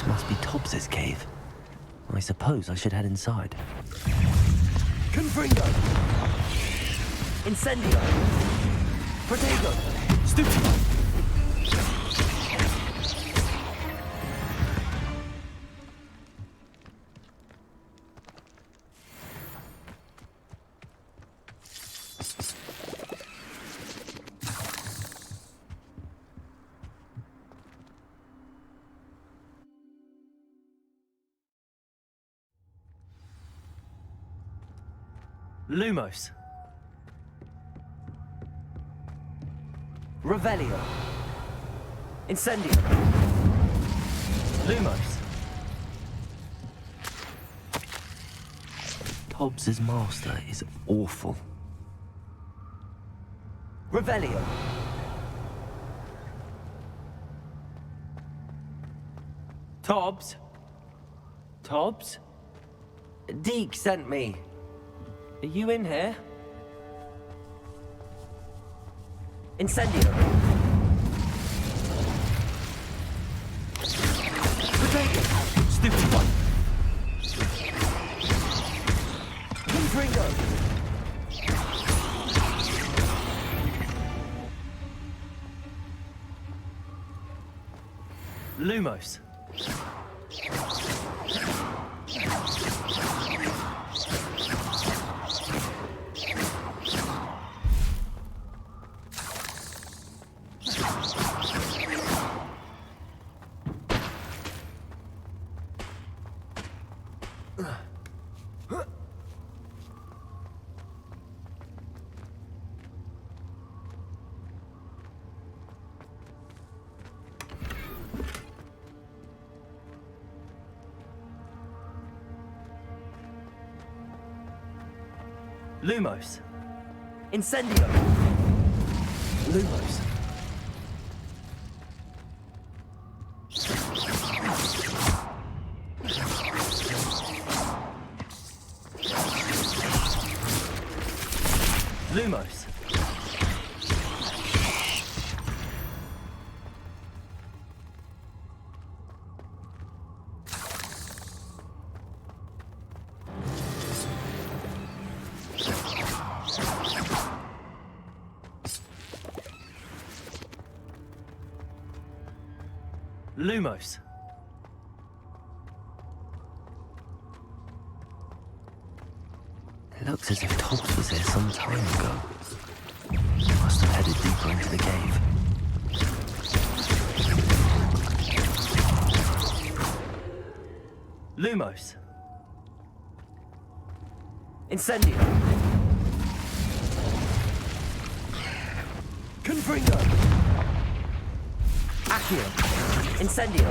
Must be Tobbs's cave. I suppose I should head inside. Confringo! Incendio! Protego! Stupefy! Lumos. Revelio. Incendio. Lumos. Tobbs's master is awful. Revelio. Tobbs? Tobbs? Deke sent me. Are you in here? Incendio. Protego. Stupid one. Confringo. Lumos. Lumos. Incendio. Lumos. Lumos. Lumos. It looks as if Tobbs was here some time ago. He must have headed deeper into the cave. Lumos. Incendio. Confringo. Accio. Incendio.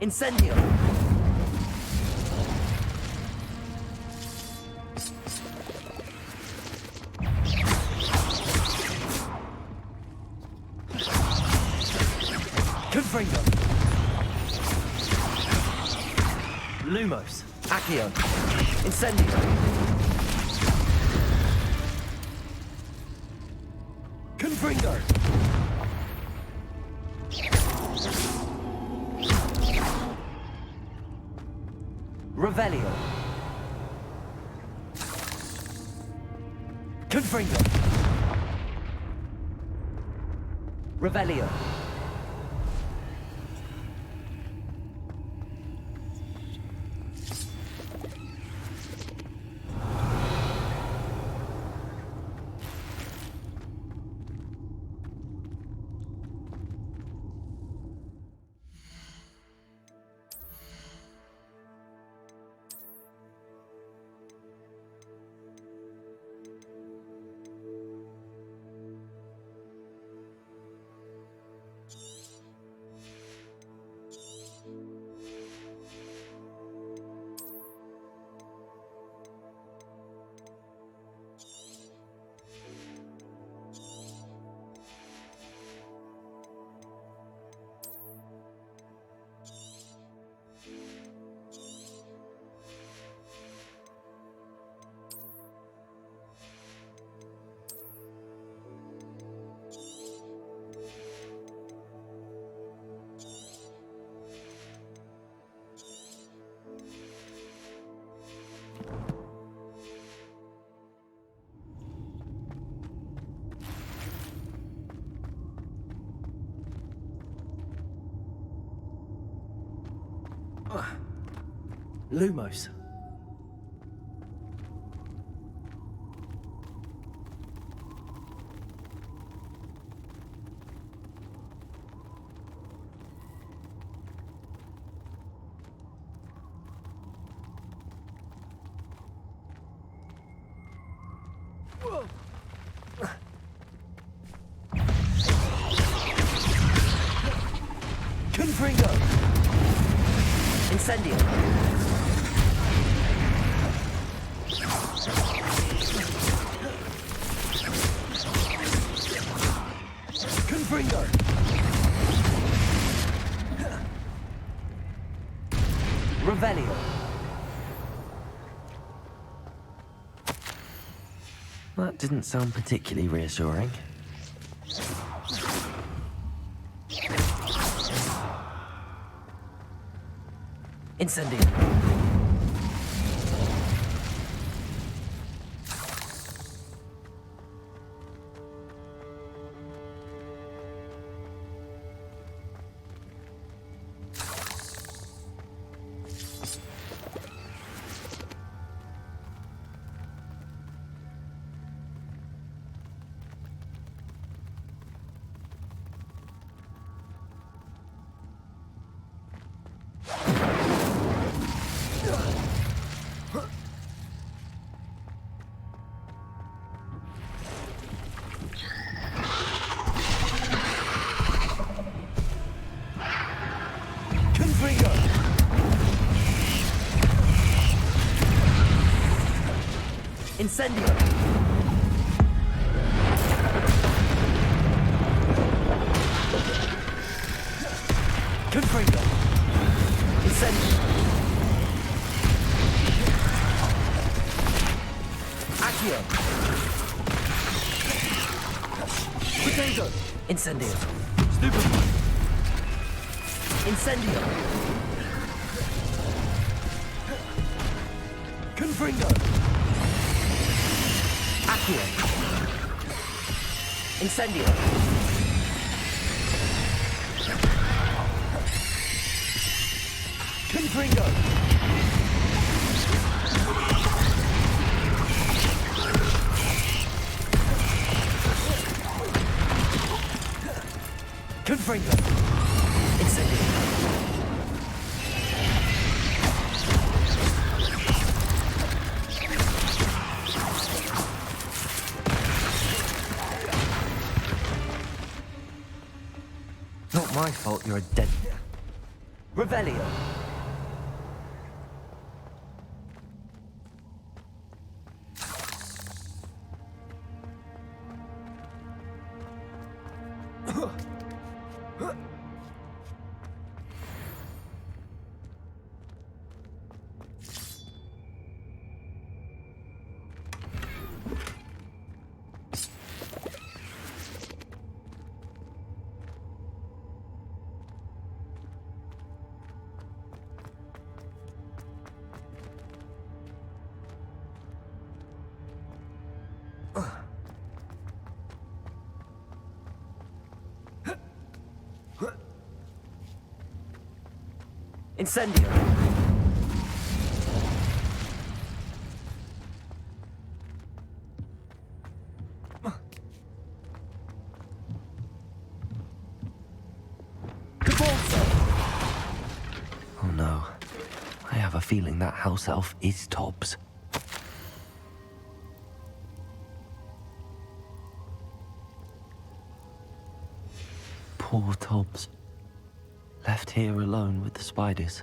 Incendio. Confringo. Lumos. Accio. Incendio. Confringo. Revelio. Confringo. Revelio. Lumos. Confringo. Incendio. Confringo. Revelio. That didn't sound particularly reassuring. Incendio. Confringo. Incendio. Confringo. Incendio. Accio. Potato. Incendio. Stupid. Incendio. Confringo. Accio. Incendio. Confringo. Confringo. Incendio. Not my fault you're a dead... Revelio. Incendio. Oh no. I have a feeling that house elf is Tobbs. Poor Tobbs. Left here alone with the spiders.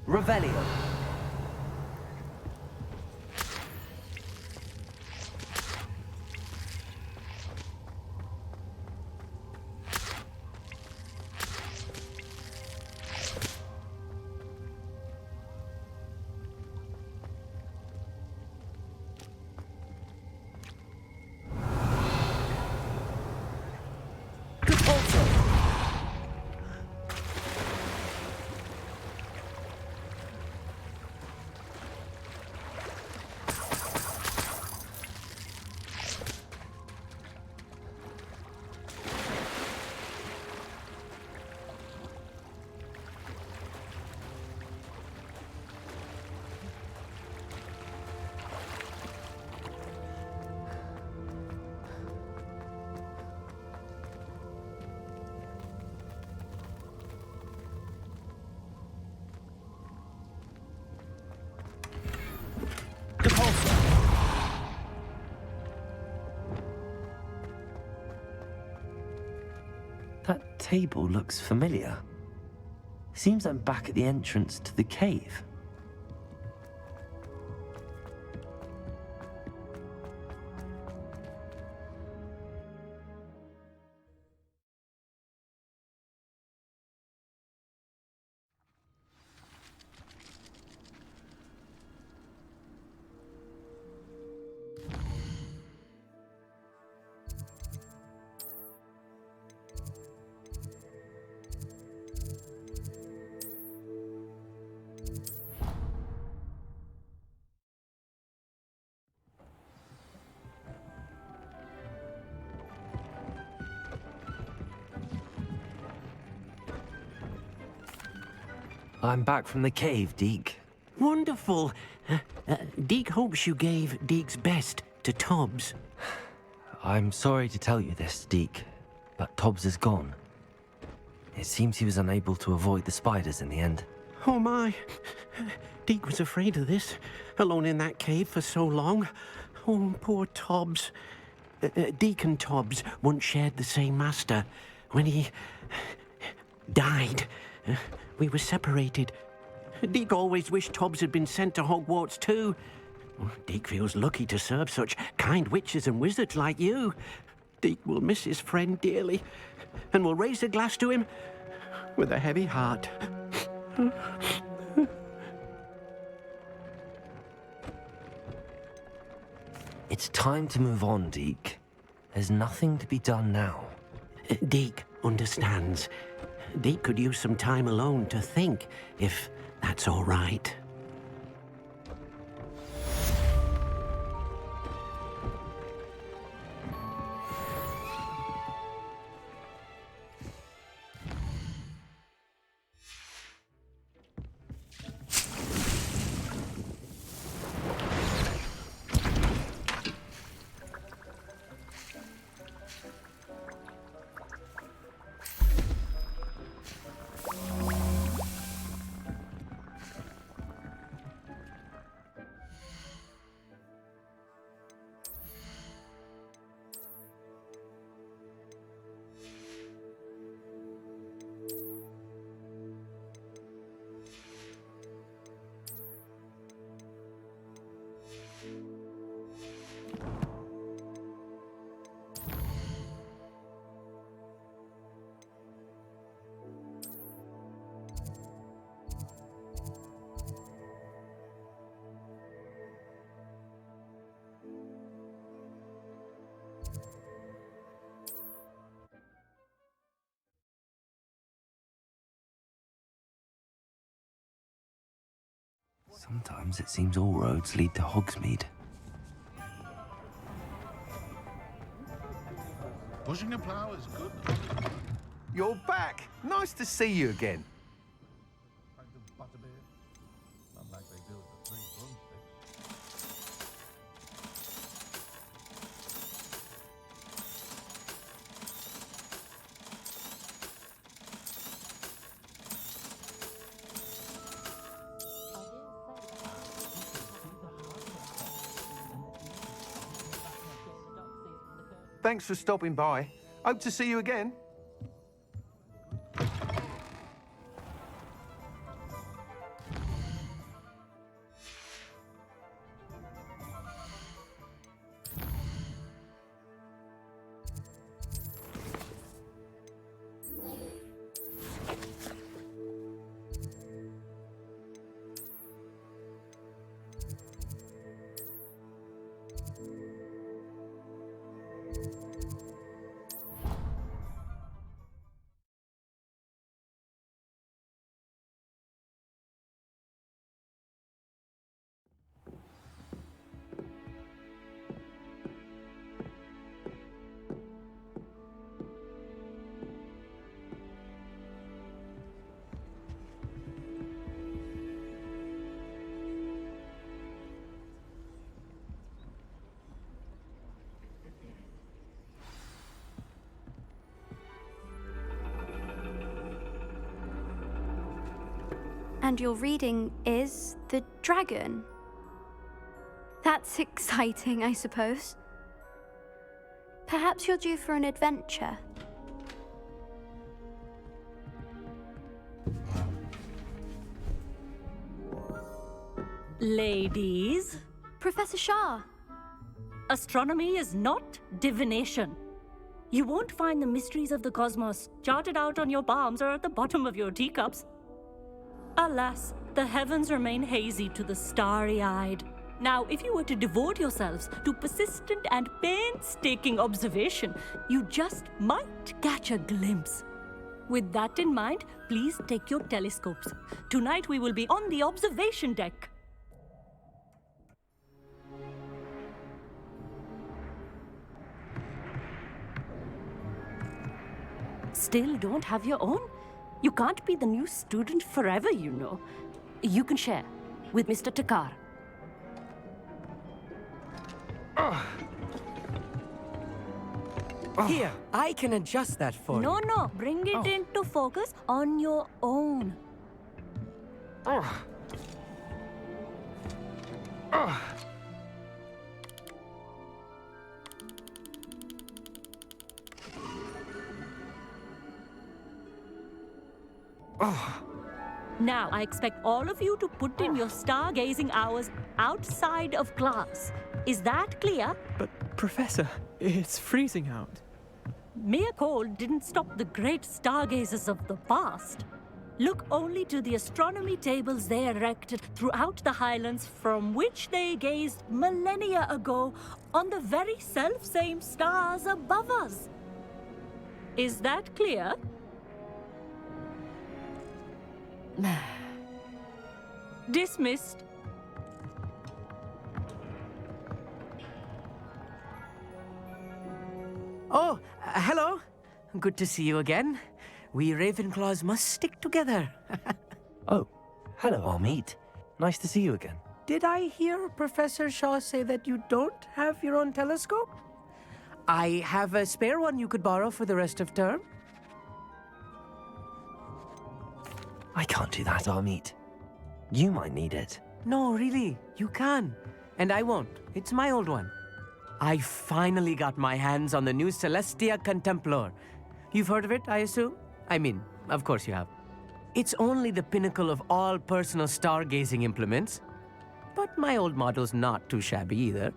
Revelio. That table looks familiar. Seems I'm back at the entrance to the cave. I'm back from the cave, Deke. Wonderful. Deke hopes you gave Deke's best to Tobbs. I'm sorry to tell you this, Deke, but Tobbs is gone. It seems he was unable to avoid the spiders in the end. Oh my. Deke was afraid of this, alone in that cave for so long. Oh, poor Tobbs. Deke and Tobbs once shared the same master. When he died, we were separated. Deke always wished Tobbs had been sent to Hogwarts too. Deke feels lucky to serve such kind witches and wizards like you. Deke will miss his friend dearly, and will raise a glass to him with a heavy heart. It's time to move on, Deke. There's nothing to be done now. Deke understands. Deke could use some time alone to think, if that's all right. Sometimes it seems all roads lead to Hogsmeade. Pushing a plough is good. You're back. Nice to see you again. Pint of butterbeer. Not like they do at the Three Broomsticks. Thanks for stopping by. Hope to see you again. And your reading is The Dragon. That's exciting, I suppose. Perhaps you're due for an adventure. Ladies, Professor Shah. astronomy is not divination. You won't find the mysteries of the cosmos charted out on your palms or at the bottom of your teacups. Alas, the heavens remain hazy to the starry-eyed. Now, if you were to devote yourselves to persistent and painstaking observation, you just might catch a glimpse. With that in mind, please take your telescopes. Tonight we will be on the observation deck. Still don't have your own? You can't be the new student forever, you know. You can share with Mr. Takar. Here, I can adjust that for you. No, bring it into focus on your own. Now, I expect all of you to put in your stargazing hours outside of class. Is that clear? But, Professor, it's freezing out. Mere cold didn't stop the great stargazers of the past. Look only to the astronomy tables they erected throughout the highlands from which they gazed millennia ago on the very self-same stars above us. Is that clear? Dismissed. Oh, hello. Good to see you again. We Ravenclaws must stick together. Oh, hello, Amit. Nice to see you again. Did I hear Professor Shaw say that you don't have your own telescope? I have a spare one you could borrow for the rest of term. I can't do that, Amit. You might need it. No, really, you can. And I won't. It's my old one. I finally got my hands on the new Celestia Contemplar. You've heard of it, I assume? I mean, of course you have. It's only the pinnacle of all personal stargazing implements. But my old model's not too shabby either.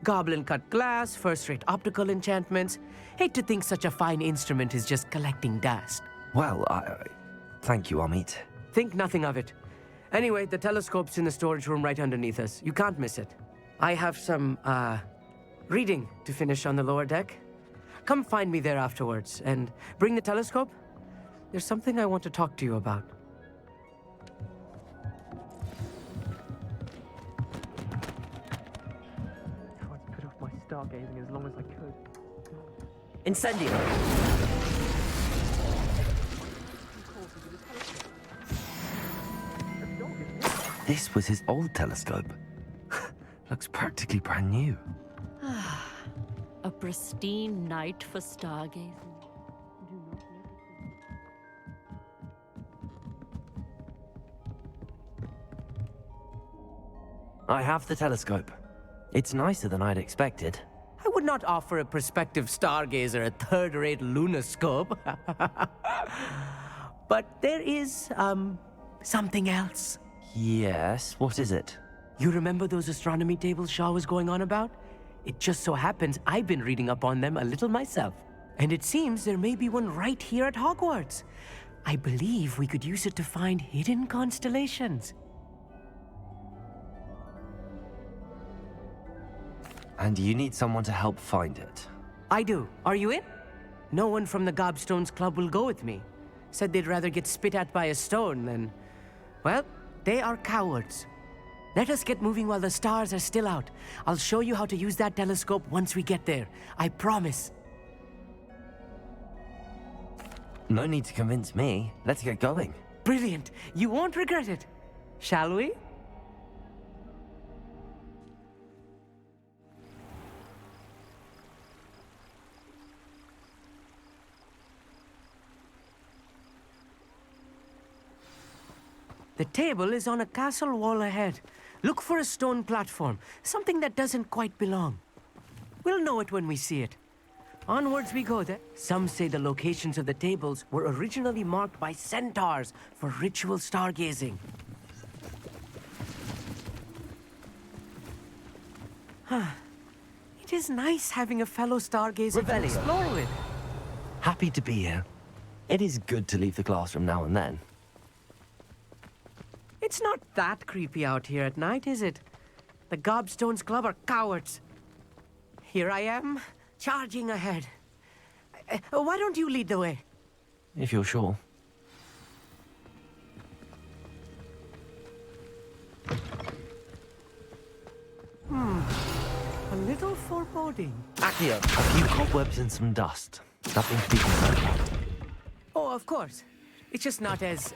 Goblin-cut glass, first-rate optical enchantments. Hate to think such a fine instrument is just collecting dust. Well, thank you, Amit. Think nothing of it. Anyway, the telescope's in the storage room right underneath us. You can't miss it. I have some, reading to finish on the lower deck. Come find me there afterwards, and bring the telescope. There's something I want to talk to you about. Tried to put off my stargazing as long as I could. Incendio. This was his old telescope. Looks practically brand new. A pristine night for stargazing. I have the telescope. It's nicer than I'd expected. I would not offer a prospective stargazer a third-rate lunoscope. But there is, something else. Yes, what is it? You remember those astronomy tables Shaw was going on about? It just so happens I've been reading up on them a little myself. And it seems there may be one right here at Hogwarts. I believe we could use it to find hidden constellations. And you need someone to help find it. I do. Are you in? No one from the Gobstones Club will go with me. Said they'd rather get spit at by a stone than... Well, they are cowards. Let us get moving while the stars are still out. I'll show you how to use that telescope once we get there. I promise. No need to convince me. Let's get going. Brilliant. You won't regret it. Shall we? The table is on a castle wall ahead. Look for a stone platform, something that doesn't quite belong. We'll know it when we see it. Onwards we go then. Some say the locations of the tables were originally marked by centaurs for ritual stargazing. It is nice having a fellow stargazer to Revelio. explore with. Happy to be here. It is good to leave the classroom now and then. It's not that creepy out here at night, is it? The Gobstones Club are cowards. Here I am, charging ahead. Why don't you lead the way? If you're sure. A little foreboding. Accio, a few cobwebs and some dust. Nothing to be concerned about. Oh, of course. It's just not as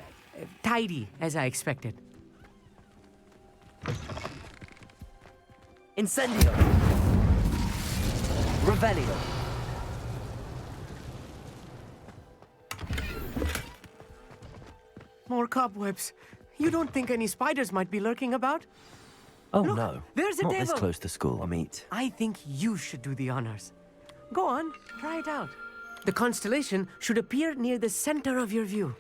tidy as I expected. Incendio. Revelio. More cobwebs. You don't think any spiders might be lurking about? Oh Look, no. there's a Not this table. close to school, Amit. I think you should do the honors. Go on, try it out. The constellation should appear near the center of your view.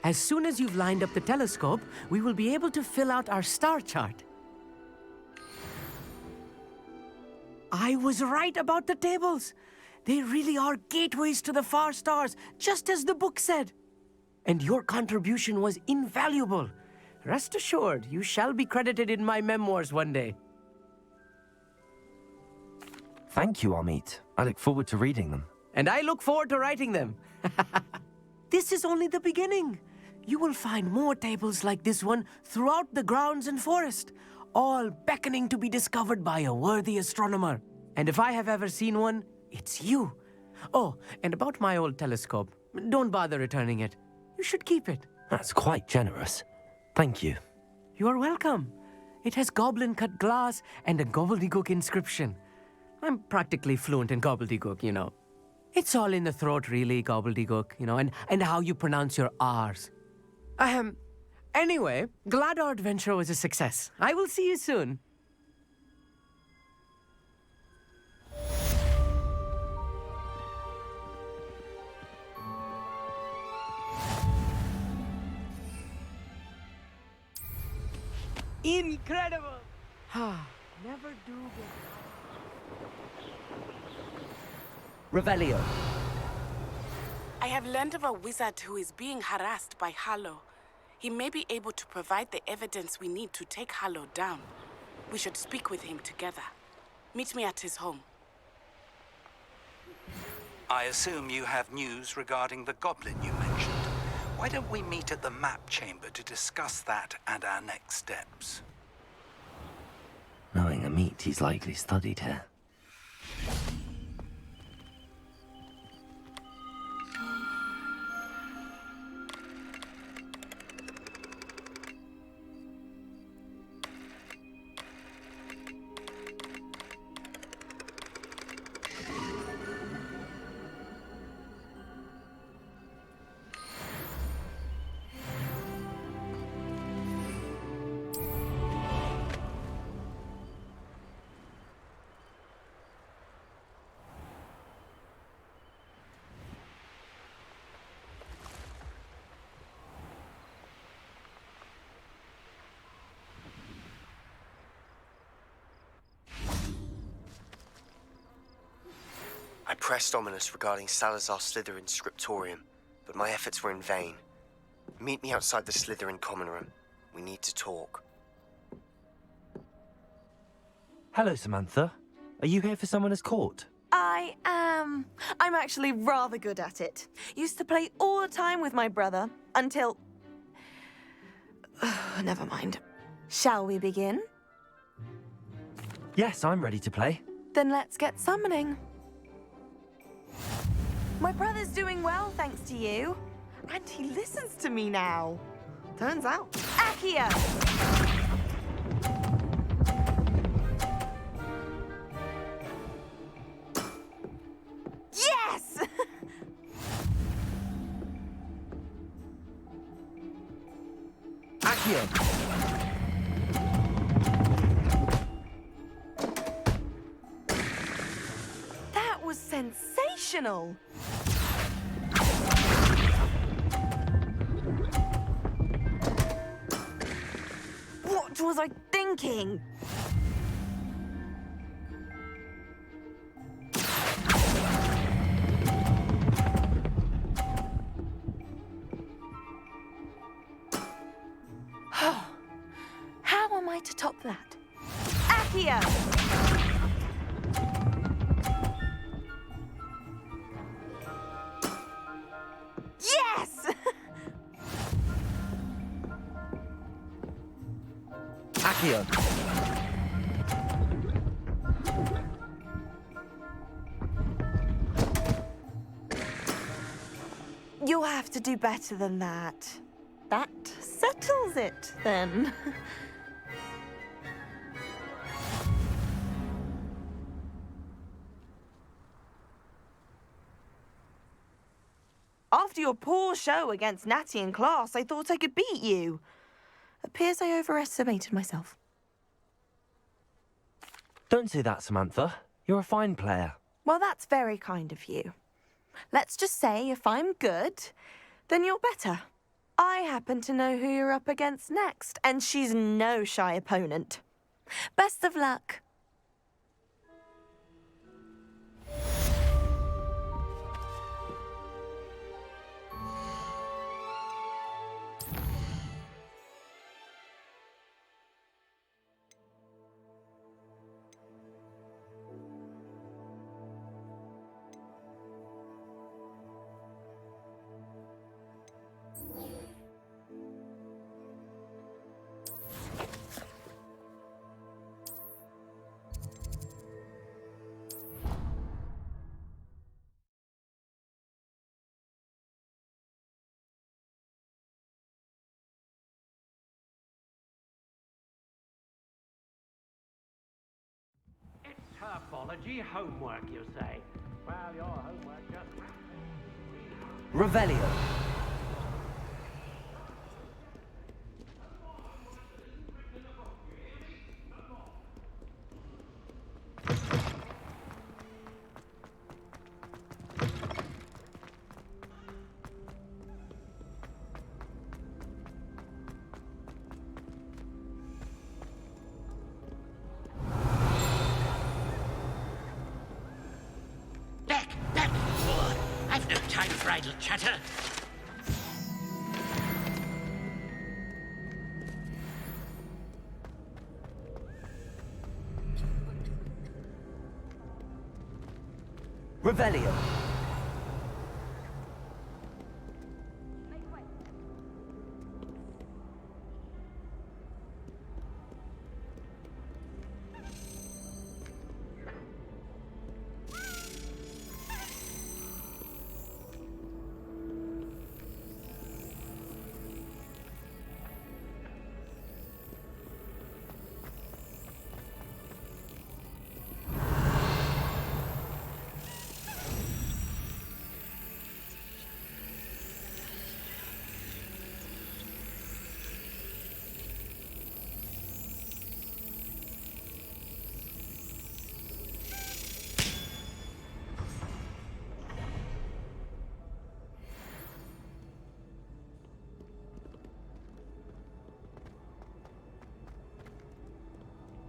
As soon as you've lined up the telescope, we will be able to fill out our star chart. I was right about the tables. They really are gateways to the far stars, just as the book said. And your contribution was invaluable. Rest assured, you shall be credited in my memoirs one day. Thank you, Amit. I look forward to reading them. And I look forward to writing them. This is only the beginning. You will find more tables like this one throughout the grounds and forest, all beckoning to be discovered by a worthy astronomer. And if I have ever seen one, it's you. Oh, and about my old telescope, don't bother returning it. You should keep it. That's quite generous. Thank you. You're welcome. It has goblin-cut glass and a gobbledygook inscription. I'm practically fluent in gobbledygook, you know. It's all in the throat, really, gobbledygook, you know, and how you pronounce your R's. Anyway, glad our adventure was a success. I will see you soon. Incredible! Never do get... Revelio. I have learned of a wizard who is being harassed by Harlow. He may be able to provide the evidence we need to take Harlow down. We should speak with him together. Meet me at his home. I assume you have news regarding the goblin you mentioned. Why don't we meet at the map chamber to discuss that and our next steps? Knowing Amit, he's likely studied here. I pressed Ominous regarding Salazar Slytherin's scriptorium, but my efforts were in vain. Meet me outside the Slytherin common room. We need to talk. Hello, Samantha. Are you here for Summoner's Court? I am. I'm actually rather good at it. Used to play all the time with my brother, until... Never mind. Shall we begin? Yes, I'm ready to play. Then let's get summoning. My brother's doing well, thanks to you. And he listens to me now. Turns out. Accio! Yes! Accio! That was sensational! sensational! What was I thinking? How am I to top that? Accio! Yes! Accio! You'll have to do better than that. That settles it, then. After your poor show against Natty in class, I thought I could beat you. Appears I overestimated myself. Don't say that, Samantha. You're a fine player. Well, that's very kind of you. Let's just say if I'm good, then you're better. I happen to know who you're up against next, and she's no shy opponent. Best of luck. Herpology homework, you say? Well, your homework just... Revelio. I've no time for idle chatter. Revelio.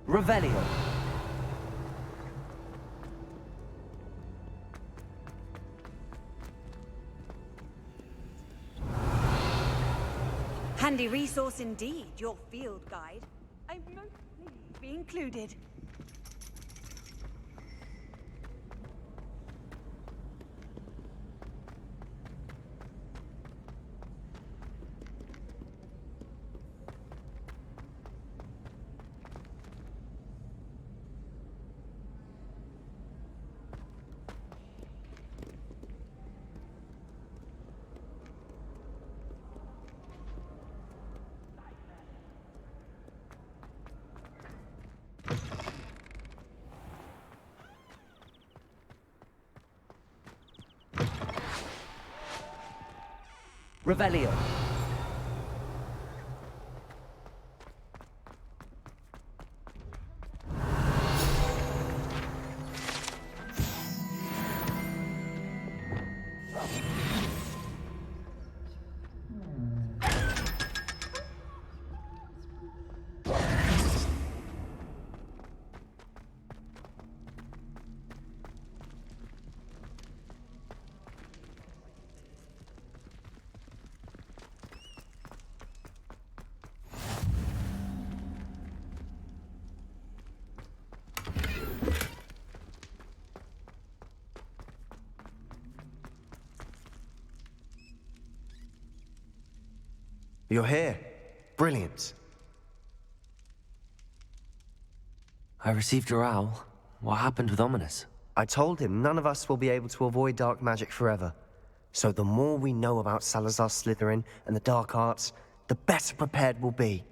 Revelio. Handy resource indeed, your field guide. I'm most pleased to be included. Revelio. You're here. Brilliant. I received your owl. What happened with Ominous? I told him none of us will be able to avoid dark magic forever. So the more we know about Salazar Slytherin and the dark arts, the better prepared we'll be.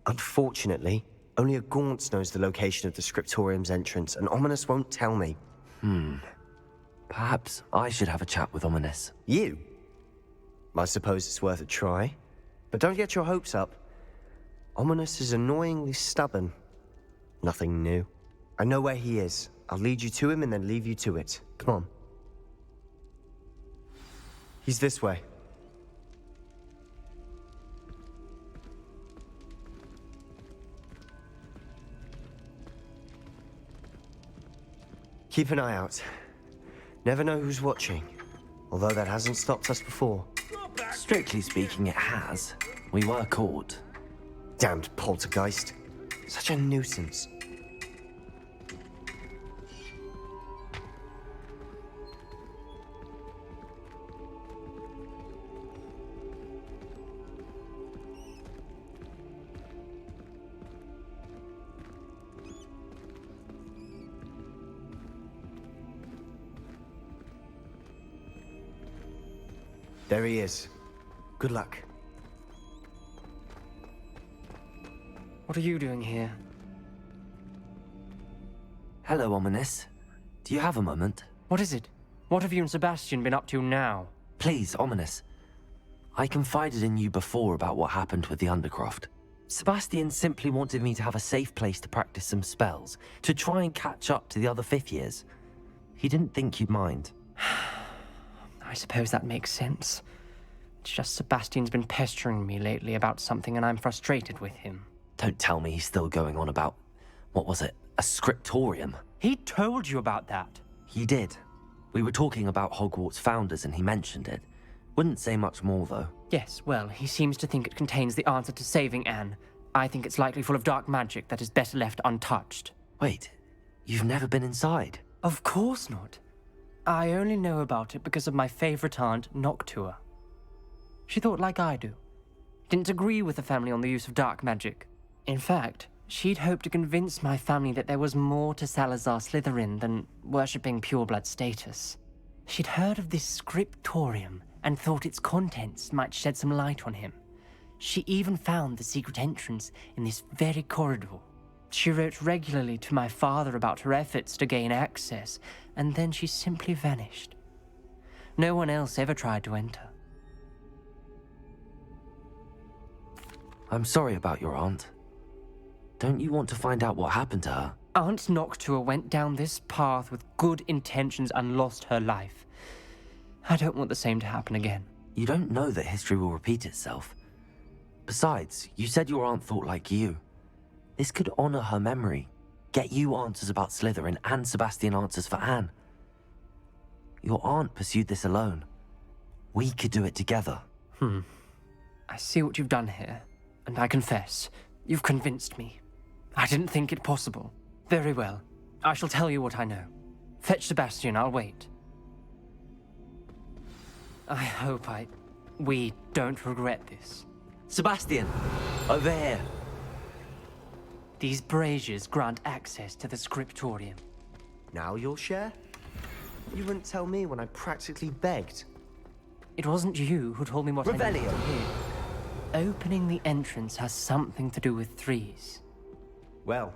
Unfortunately, only a Gaunt knows the location of the Scriptorium's entrance, and Ominous won't tell me. Perhaps I should have a chat with Ominous. You? I suppose it's worth a try. But don't get your hopes up. Ominous is annoyingly stubborn. Nothing new. I know where he is. I'll lead you to him and then leave you to it. Come on. He's this way. Keep an eye out. Never know who's watching. Although that hasn't stopped us before. Strictly speaking, it has. We were caught. Damned poltergeist. Such a nuisance. There he is. Good luck. What are you doing here? Hello, Ominous. Do you have a moment? What is it? What have you and Sebastian been up to now? Please, Ominous. I confided in you before about what happened with the Undercroft. Sebastian simply wanted me to have a safe place to practice some spells, to try and catch up to the other fifth years. He didn't think you'd mind. I suppose that makes sense. It's just Sebastian's been pestering me lately about something and I'm frustrated with him. Don't tell me he's still going on about, what was it, a scriptorium? He told you about that. He did. We were talking about Hogwarts founders and he mentioned it. Wouldn't say much more, though. Yes, well, he seems to think it contains the answer to saving Anne. I think it's likely full of dark magic that is better left untouched. Wait, you've never been inside? Of course not. I only know about it because of my favorite aunt, Noctua. She thought like I do. Didn't agree with the family on the use of dark magic. In fact, she'd hoped to convince my family that there was more to Salazar Slytherin than worshipping pureblood status. She'd heard of this scriptorium and thought its contents might shed some light on him. She even found the secret entrance in this very corridor. She wrote regularly to my father about her efforts to gain access, and then she simply vanished. No one else ever tried to enter. I'm sorry about your aunt. Don't you want to find out what happened to her? Aunt Noctua went down this path with good intentions and lost her life. I don't want the same to happen again. You don't know that history will repeat itself. Besides, you said your aunt thought like you. This could honor her memory, get you answers about Slytherin and Sebastian answers for Anne. Your aunt pursued this alone. We could do it together. I see what you've done here, and I confess, you've convinced me. I didn't think it possible. Very well. I shall tell you what I know. Fetch Sebastian, I'll wait. I hope we don't regret this. Sebastian! Over here! These braziers grant access to the scriptorium. Now you'll share? You wouldn't tell me when I practically begged. It wasn't you who told me what I needed to hear. Opening the entrance has something to do with threes. Well,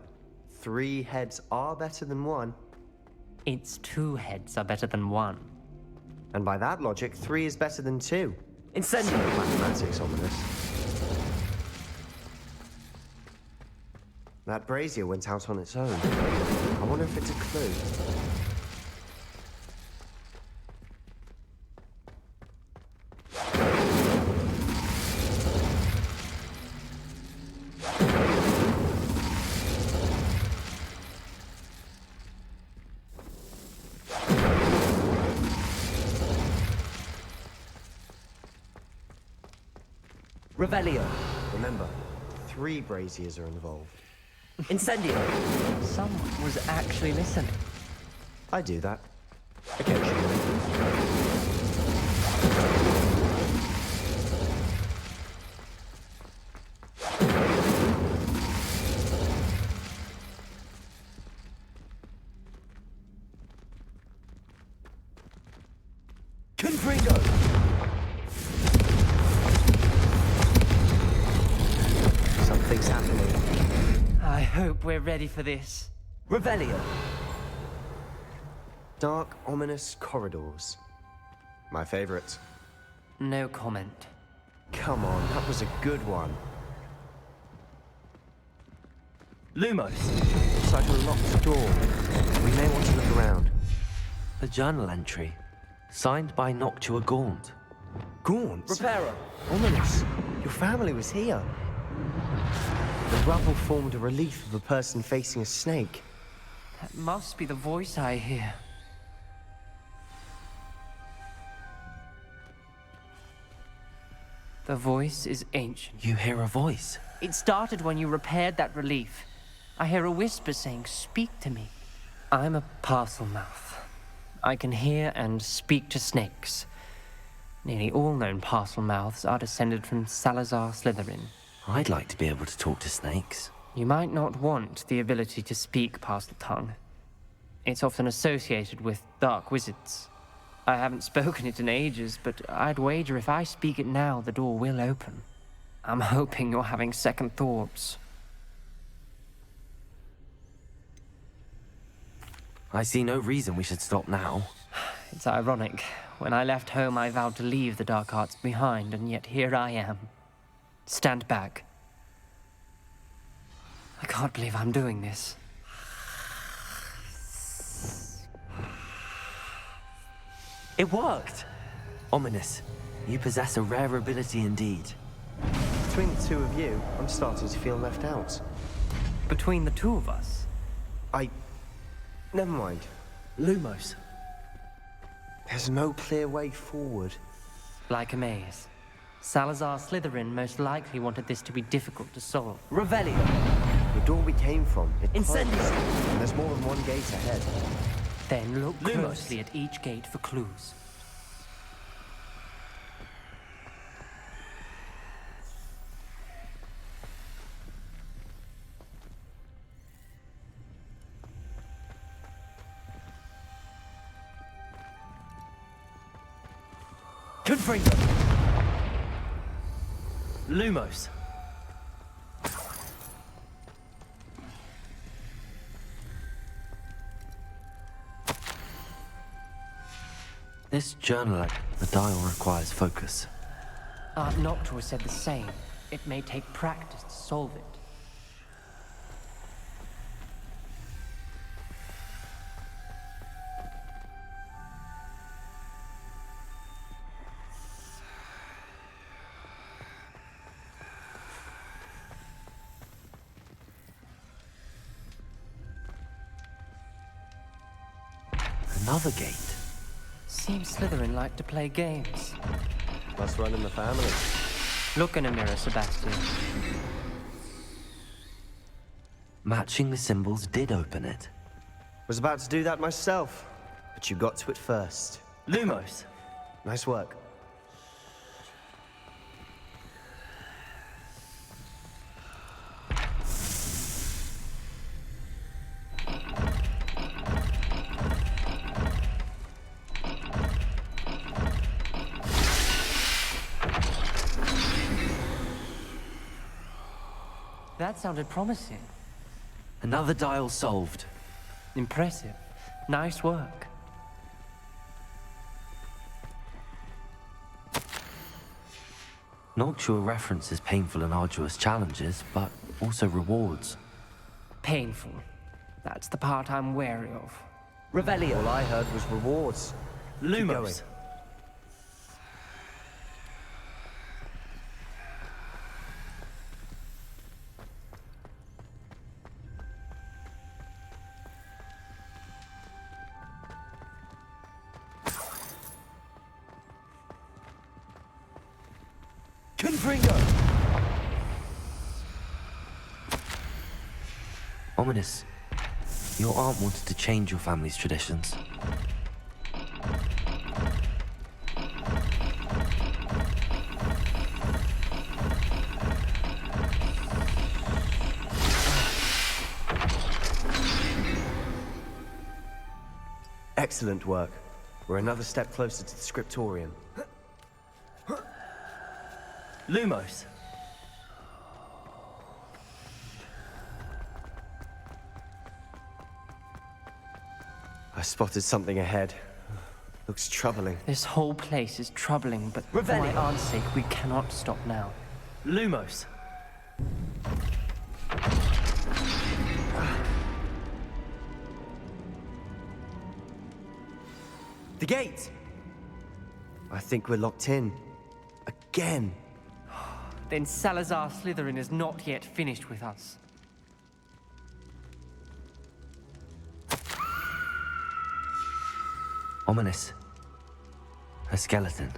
3 heads are better than 1. Its 2 heads are better than 1. And by that logic, 3 is better than 2. Incendiary! Mathematics, Ominous. That brazier went out on its own. I wonder if it's a clue. Revelio! Remember, 3 braziers are involved. Incendio! Someone was actually listening. I do that. Occasionally. hope we're ready for this. Revelio. Dark, ominous corridors. My favorite. No comment. Come on, that was a good one. Lumos. It's like a locked door. We may want to look around. A journal entry. Signed by Noctua Gaunt. Gaunt? Reparo. Ominous. Your family was here. The rubble formed a relief of a person facing a snake. That must be the voice I hear. The voice is ancient. You hear a voice? It started when you repaired that relief. I hear a whisper saying, "Speak to me." I'm a parcel mouth. I can hear and speak to snakes. Nearly all known parcel mouths are descended from Salazar Slytherin. I'd like to be able to talk to snakes. You might not want the ability to speak parcel tongue. It's often associated with dark wizards. I haven't spoken it in ages, but I'd wager if I speak it now, the door will open. I'm hoping you're having second thoughts. I see no reason we should stop now. It's ironic. When I left home, I vowed to leave the dark arts behind, and yet here I am. Stand back. I can't believe I'm doing this. It worked! Ominous. You possess a rare ability indeed. Between the two of you, I'm starting to feel left out. Between the two of us? Never mind. Lumos. There's no clear way forward. Like a maze. Salazar Slytherin most likely wanted this to be difficult to solve. Revelio. The door we came from, it Incendio. closed, and there's more than one gate ahead. Then look Lumos. closely at each gate for clues. Confringo. Lumos. This journal, the dial requires focus. Aunt Noctua said the same. It may take practice to solve it. Another gate. Seems Slytherin like to play games. Must run in the family. Look in a mirror, Sebastian. Matching the symbols did open it. Was about to do that myself, but you got to it first. Lumos. Nice work. That sounded promising. Another dial solved. Impressive. Nice work. Noctua references painful and arduous challenges, but also rewards. Painful. That's the part I'm wary of. Revelio. All I heard was rewards. Keep going. Lumos. Confringo! Ominous. Your aunt wanted to change your family's traditions. Excellent work. We're another step closer to the scriptorium. Lumos. I spotted something ahead. Looks troubling. This whole place is troubling, but for Ravelli. my aunt's sake, we cannot stop now. Lumos. The gate! I think we're locked in. Again. Then Salazar Slytherin is not yet finished with us. Ominous. A skeleton.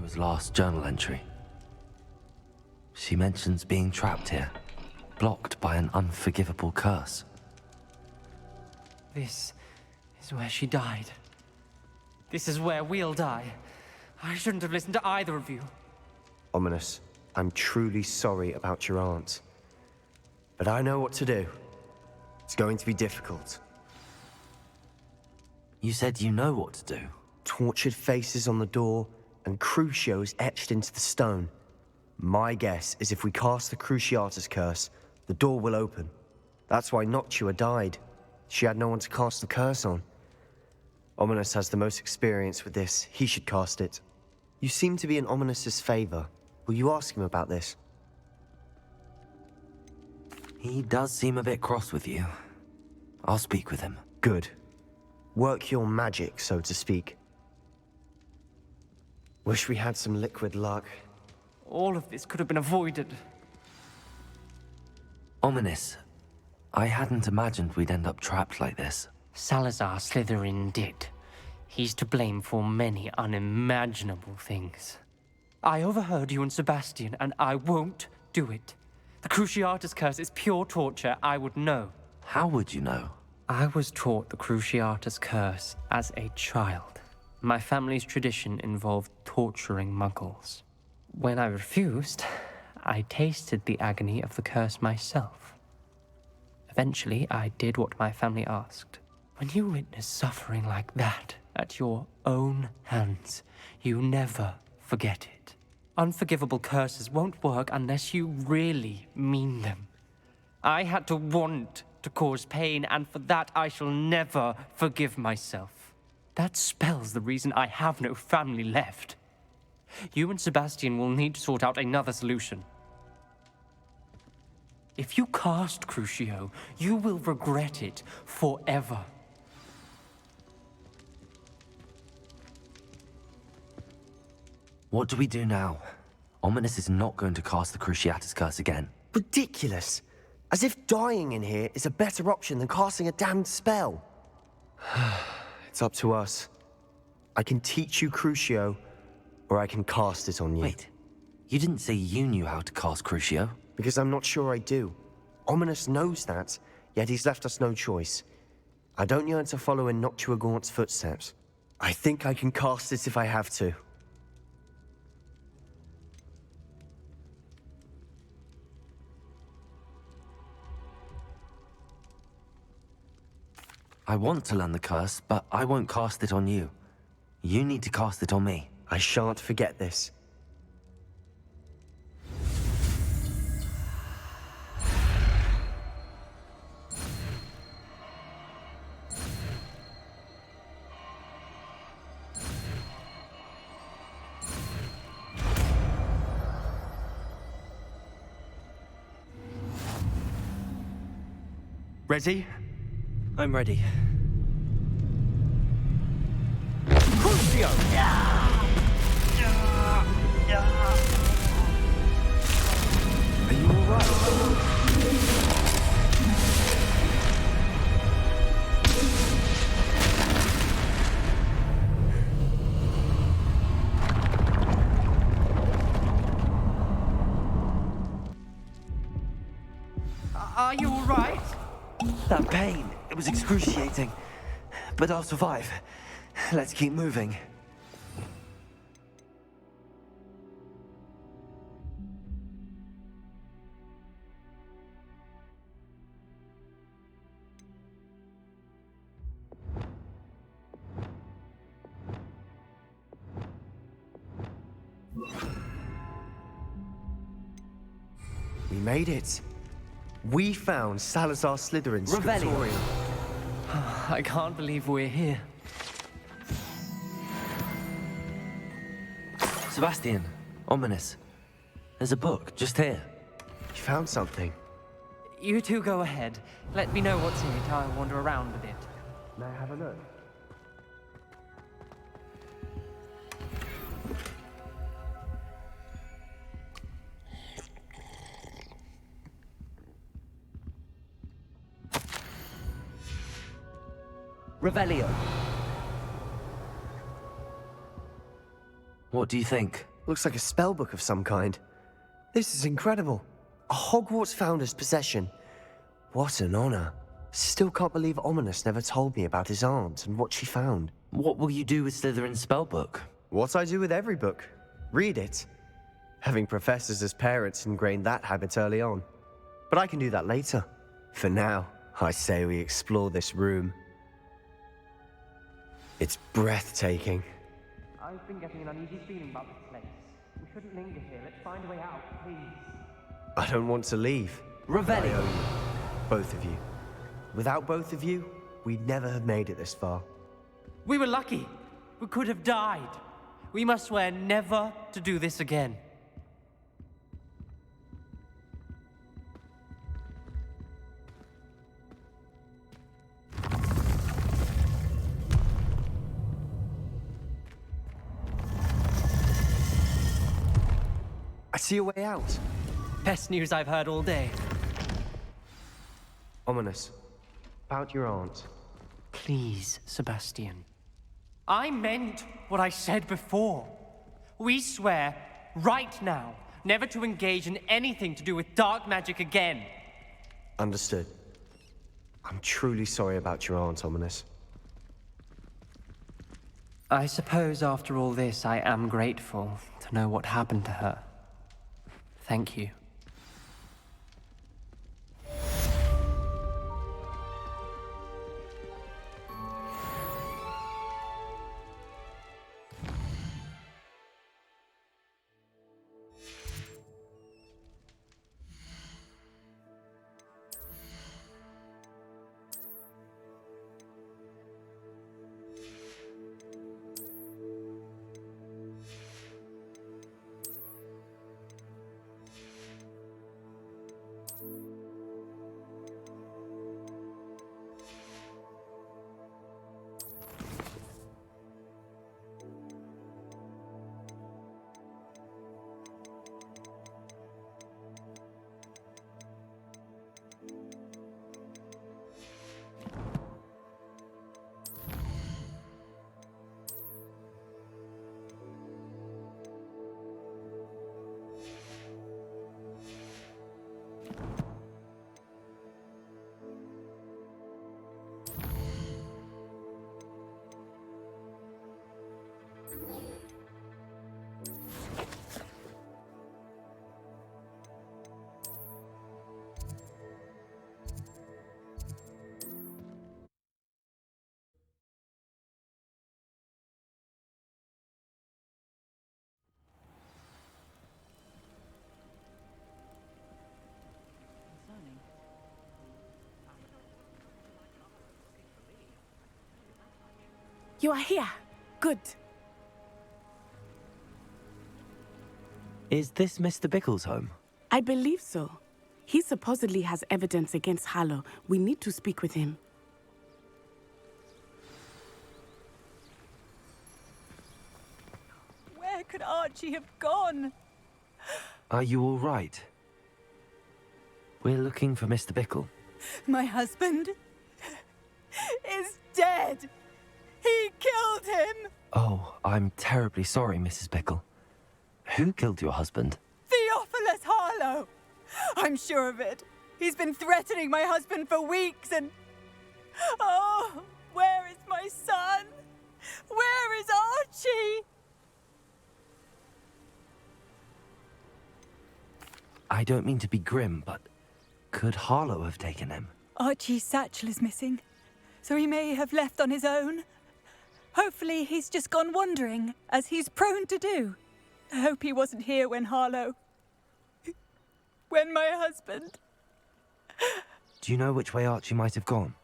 Jua's last journal entry. She mentions being trapped here, blocked by an unforgivable curse. This is where she died. This is where we'll die. I shouldn't have listened to either of you. Ominous, I'm truly sorry about your aunt. But I know what to do. It's going to be difficult. You said you know what to do. Tortured faces on the door and Crucios etched into the stone. My guess is if we cast the Cruciatus curse, the door will open. That's why Noctua died. She had no one to cast the curse on. Ominous has the most experience with this. He should cast it. You seem to be in Ominous's favor. Will you ask him about this? He does seem a bit cross with you. I'll speak with him. Good. Work your magic, so to speak. Wish we had some liquid luck. All of this could have been avoided. Ominous. I hadn't imagined we'd end up trapped like this. Salazar Slytherin did. He's to blame for many unimaginable things. I overheard you and Sebastian, and I won't do it. The Cruciatus curse is pure torture. I would know. How would you know? I was taught the Cruciatus curse as a child. My family's tradition involved torturing muggles. When I refused, I tasted the agony of the curse myself. Eventually, I did what my family asked. When you witness suffering like that at your own hands, you never forget it. Unforgivable curses won't work unless you really mean them. I had to want to cause pain, and for that I shall never forgive myself. That spells the reason I have no family left. You and Sebastian will need to sort out another solution. If you cast Crucio, you will regret it forever. What do we do now? Ominous is not going to cast the Cruciatus curse again. Ridiculous! As if dying in here is a better option than casting a damned spell. It's up to us. I can teach you Crucio, or I can cast it on you. Wait, you didn't say you knew how to cast Crucio? Because I'm not sure I do. Ominous knows that, yet he's left us no choice. I don't yearn to follow in Noctua Gaunt's footsteps. I think I can cast it if I have to. I want to learn the curse, but I won't cast it on you. You need to cast it on me. I shan't forget this. Ready? I'm ready. Crucio! Are you alright? Are you alright? That pain, it was excruciating. But I'll survive. Let's keep moving. We made it. We found Salazar Slytherin's Revelio. scriptorium. I can't believe we're here. Sebastian, ominous. There's a book just here. You found something. You two go ahead. Let me know what's in it. I'll wander around a bit. May I have a look? Revelio. What do you think? Looks like a spellbook of some kind. This is incredible. A Hogwarts founder's possession. What an honor. Still can't believe Ominous never told me about his aunt and what she found. What will you do with Slytherin's spellbook? What I do with every book. Read it. Having professors as parents ingrained that habit early on. But I can do that later. For now, I say we explore this room. It's breathtaking. I've been getting an uneasy feeling about this place. We shouldn't linger here. Let's find a way out, please. I don't want to leave. Revelio. Both of you. Without both of you, we'd never have made it this far. We were lucky. We could have died. We must swear never to do this again. I see a way out. Best news I've heard all day. Ominous. About your aunt. Please, Sebastian. I meant what I said before. We swear, right now, never to engage in anything to do with dark magic again. Understood. I'm truly sorry about your aunt, Ominous. I suppose after all this, I am grateful to know what happened to her. Thank you. You are here. Good. Is this Mr. Bickle's home? I believe so. He supposedly has evidence against Harlow. We need to speak with him. Where could Archie have gone? Are you all right? We're looking for Mr. Bickle. My husband is dead. He killed him. Oh, I'm terribly sorry, Mrs. Bickle. Who killed your husband? Theophilus Harlow. I'm sure of it. He's been threatening my husband for weeks and... Oh, where is my son? Where is Archie? I don't mean to be grim, but could Harlow have taken him? Archie's satchel is missing, so he may have left on his own. Hopefully he's just gone wandering, as he's prone to do. I hope he wasn't here when Harlow... when my husband... Do you know which way Archie might have gone?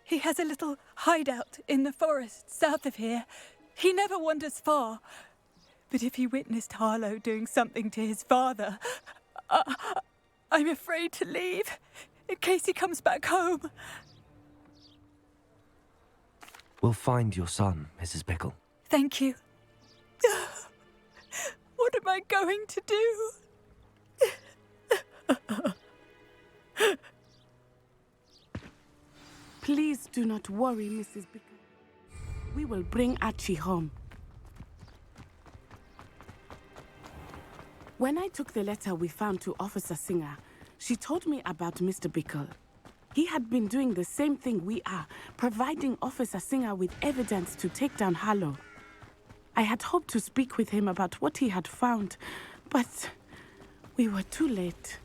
He has a little hideout in the forest south of here. He never wanders far. But if he witnessed Harlow doing something to his father, I'm afraid to leave in case he comes back home. We'll find your son, Mrs. Bickle. Thank you. What am I going to do? Please do not worry, Mrs. Bickle. We will bring Archie home. When I took the letter we found to Officer Singer, she told me about Mr. Bickle. He had been doing the same thing we are, providing Officer Singer with evidence to take down Harlow. I had hoped to speak with him about what he had found, but we were too late.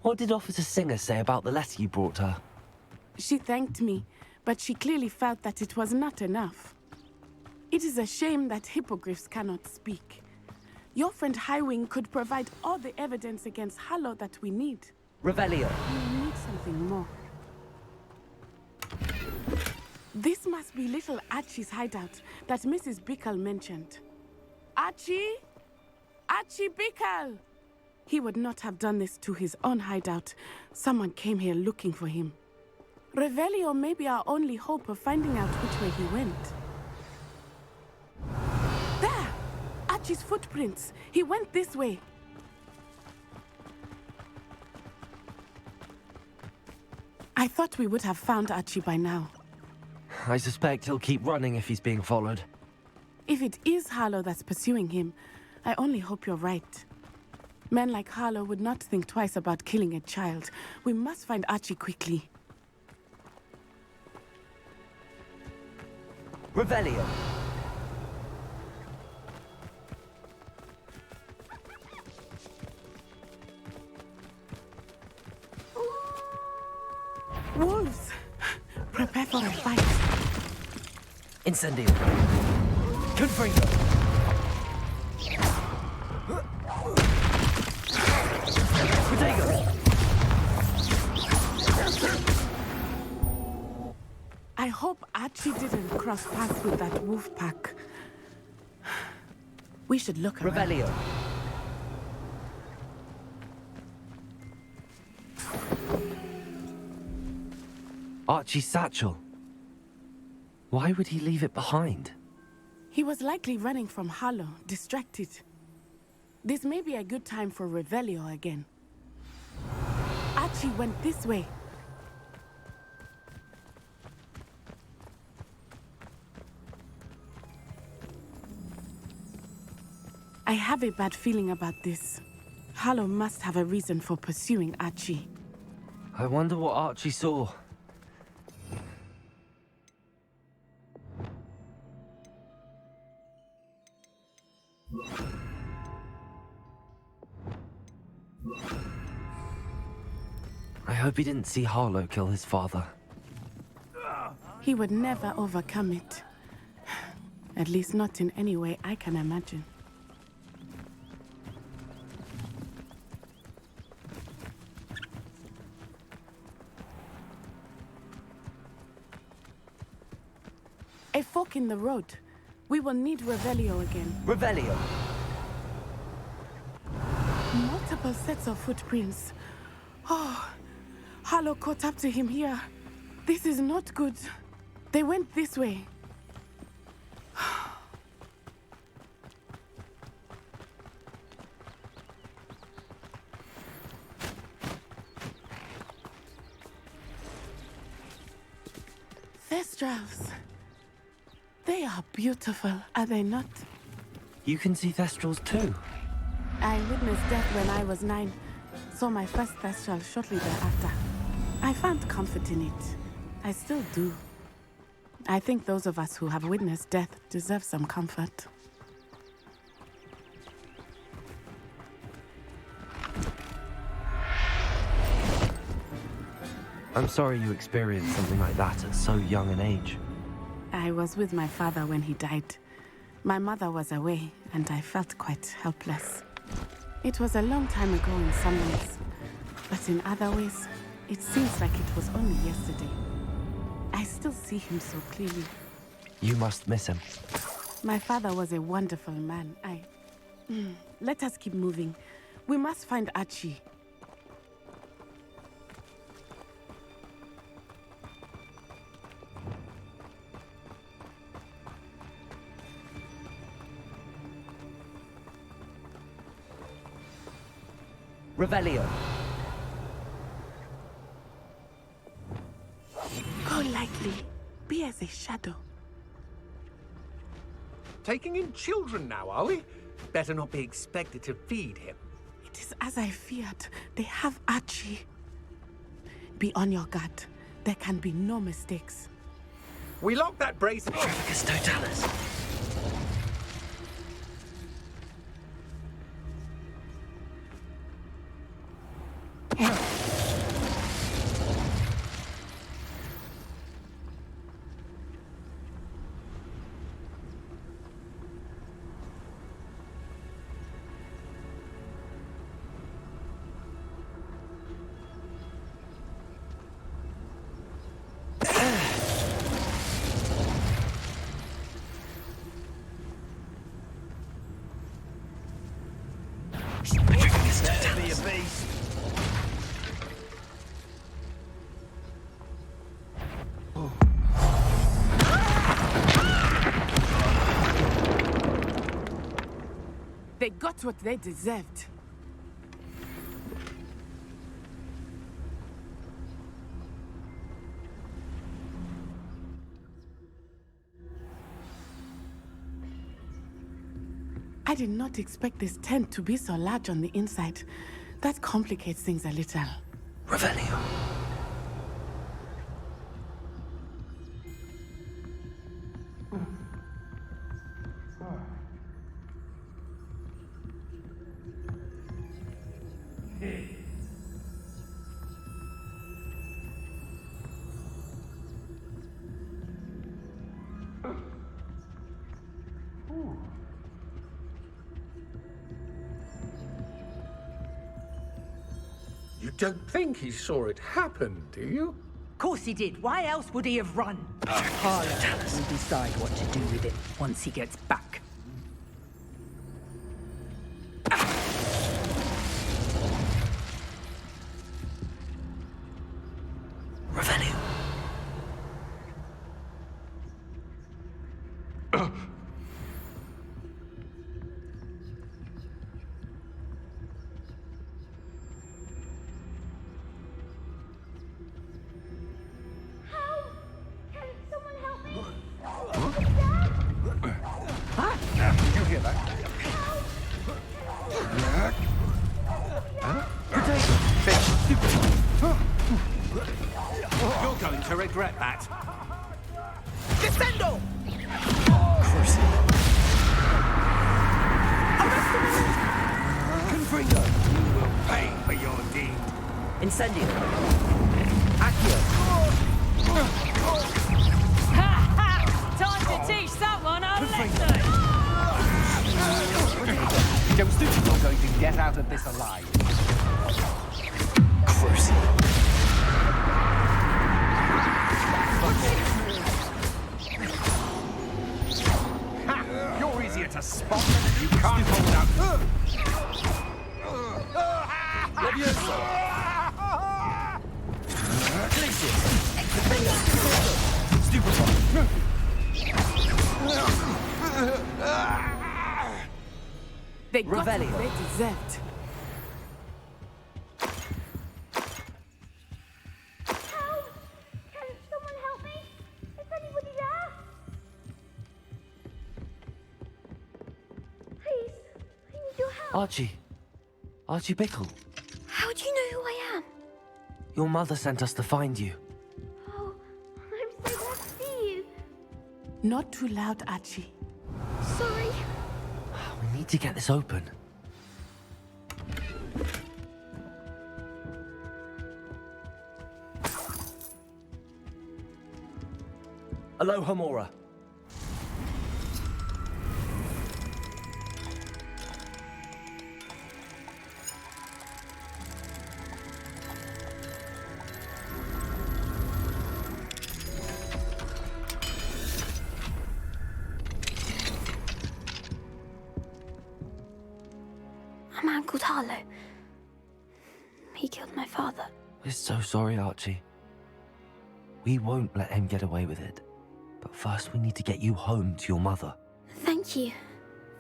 What did Officer Singer say about the letter you brought her? She thanked me, but she clearly felt that it was not enough. It is a shame that hippogriffs cannot speak. Your friend Highwing could provide all the evidence against Harlow that we need. Revelio. We need something more. This must be little Archie's hideout that Mrs. Bickle mentioned. Archie? Archie Bickle! He would not have done this to his own hideout. Someone came here looking for him. Revelio may be our only hope of finding out which way he went. There! Archie's footprints. He went this way. I thought we would have found Archie by now. I suspect he'll keep running if he's being followed. If it is Harlow that's pursuing him, I only hope you're right. Men like Harlow would not think twice about killing a child. We must find Archie quickly. Revelio. Wolves! Prepare for a fight. Incendio. Confringo. Protego. I hope Archie didn't cross paths with that wolf pack. We should look around. Revelio. Archie's satchel. Why would he leave it behind? He was likely running from Harlow, distracted. This may be a good time for Revelio again. Archie went this way. I have a bad feeling about this. Harlow must have a reason for pursuing Archie. I wonder what Archie saw. I hope he didn't see Harlow kill his father. He would never overcome it. At least not in any way I can imagine. A fork in the road. We will need Revelio again. Revelio. Multiple sets of footprints. Oh, Harlow caught up to him here. This is not good. They went this way. Thestrals. They are beautiful, are they not? You can see Thestrals too. I witnessed death when I was 9. Saw my first Thestral shortly thereafter. I found comfort in it. I still do. I think those of us who have witnessed death deserve some comfort. I'm sorry you experienced something like that at so young an age. I was with my father when he died. My mother was away, and I felt quite helpless. It was a long time ago in some ways, but in other ways, it seems like it was only yesterday. I still see him so clearly. You must miss him. My father was a wonderful man. Let us keep moving. We must find Archie. Revelio. Go lightly. Be as a shadow. Taking in children now, are we? Better not be expected to feed him. It is as I feared. They have Archie. Be on your guard. There can be no mistakes. We locked that brazen... Trafficus Totalis. Be a beast. They got what they deserved. I did not expect this tent to be so large on the inside. That complicates things a little. Revelio. You don't think he saw it happen, do you? Of course he did. Why else would he have run? Harlow will decide what to do with him once he gets back. Revelio. You hear that? You're going to regret that. Descendo! Confringo, you will pay for your deed. Incendio. Accio. Time to teach someone a lesson! You don't think you're going to get out of this alive. You're easier to spot than you can't hold out. They got what Revelio. they deserved. Can someone help me? Is anybody there? Please, I need your help. Archie. Archie Bickle. How do you know who I am? Your mother sent us to find you. Oh, I'm so glad to see you. Not too loud, Archie. Sorry. We need to get this open. Aloha Mora. called Harlow. He killed my father. We're so sorry, Archie. We won't let him get away with it. But first we need to get you home to your mother. Thank you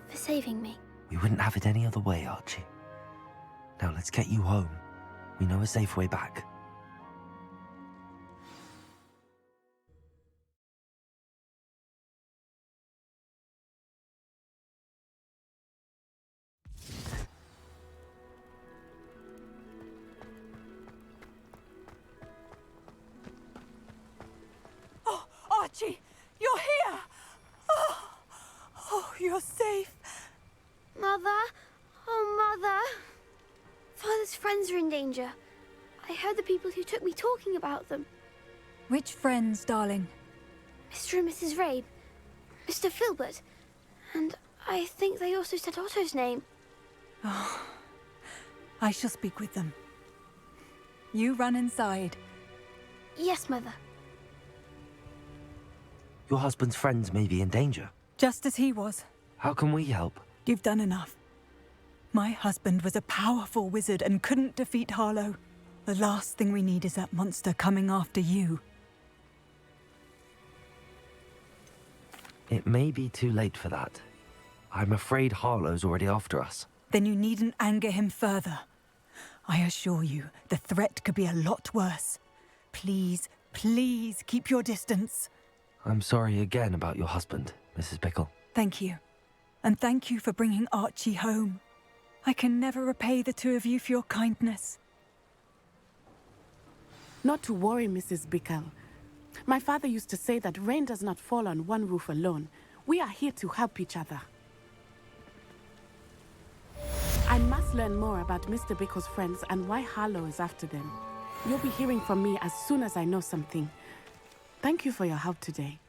for saving me. We wouldn't have it any other way, Archie. Now let's get you home. We know a safe way back. Oh, Archie, you're here! Oh, you're safe. Mother? Oh, Mother. Father's friends are in danger. I heard the people who took me talking about them. Which friends, darling? Mr. and Mrs. Rabe. Mr. Filbert. And I think they also said Otto's name. Oh, I shall speak with them. You run inside. Yes, Mother. Your husband's friends may be in danger. Just as he was. How can we help? You've done enough. My husband was a powerful wizard and couldn't defeat Harlow. The last thing we need is that monster coming after you. It may be too late for that. I'm afraid Harlow's already after us. Then you needn't anger him further. I assure you, the threat could be a lot worse. Please, please keep your distance. I'm sorry again about your husband, Mrs. Pickle. Thank you. And thank you for bringing Archie home. I can never repay the two of you for your kindness. Not to worry, Mrs. Bickle. My father used to say that rain does not fall on one roof alone. We are here to help each other. I must learn more about Mr. Bickle's friends and why Harlow is after them. You'll be hearing from me as soon as I know something. Thank you for your help today.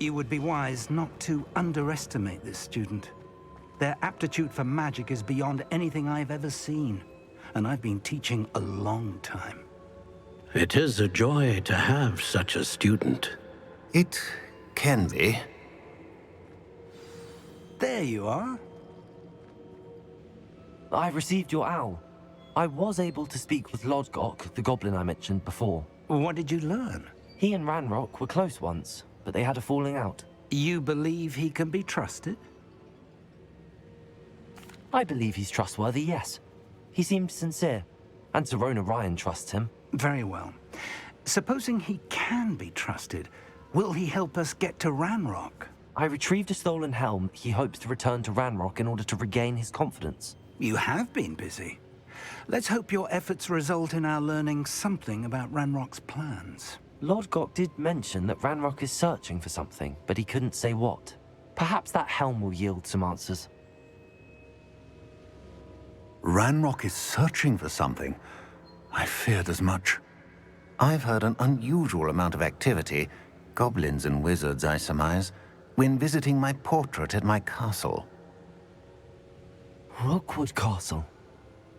You would be wise not to underestimate this student. Their aptitude for magic is beyond anything I've ever seen, and I've been teaching a long time. It is a joy to have such a student. It can be. There you are. I received your owl. I was able to speak with Lodgok, the goblin I mentioned before. What did you learn? He and Ranrock were close once, but they had a falling out. You believe he can be trusted? I believe he's trustworthy, yes. He seemed sincere, and Serona Ryan trusts him. Very well. Supposing he can be trusted, will he help us get to Ranrock? I retrieved a stolen helm he hopes to return to Ranrock in order to regain his confidence. You have been busy. Let's hope your efforts result in our learning something about Ranrock's plans. Lodgok did mention that Ranrock is searching for something, but he couldn't say what. Perhaps that helm will yield some answers. Ranrock is searching for something. I feared as much. I've heard an unusual amount of activity, goblins and wizards, I surmise, when visiting my portrait at my castle. Rookwood Castle?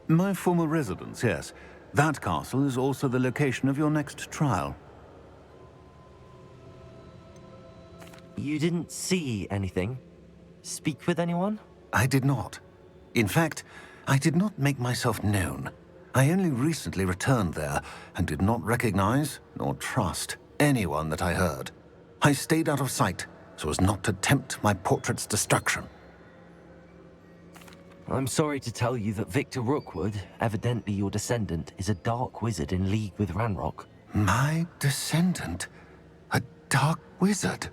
My former residence, yes. That castle is also the location of your next trial. You didn't see anything? Speak with anyone? I did not. In fact, I did not make myself known. I only recently returned there and did not recognize nor trust anyone that I heard. I stayed out of sight so as not to tempt my portrait's destruction. I'm sorry to tell you that Victor Rookwood, evidently your descendant, is a dark wizard in league with Ranrock. My descendant? A dark wizard?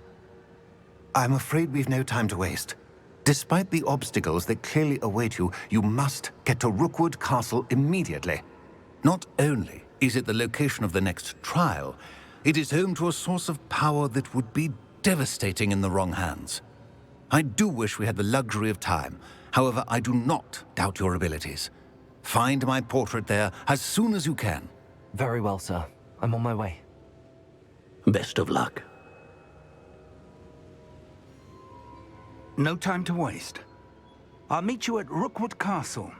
I'm afraid we've no time to waste. Despite the obstacles that clearly await you, you must get to Rookwood Castle immediately. Not only is it the location of the next trial, it is home to a source of power that would be devastating in the wrong hands. I do wish we had the luxury of time. However, I do not doubt your abilities. Find my portrait there as soon as you can. Very well, sir. I'm on my way. Best of luck. No time to waste. I'll meet you at Rookwood Castle.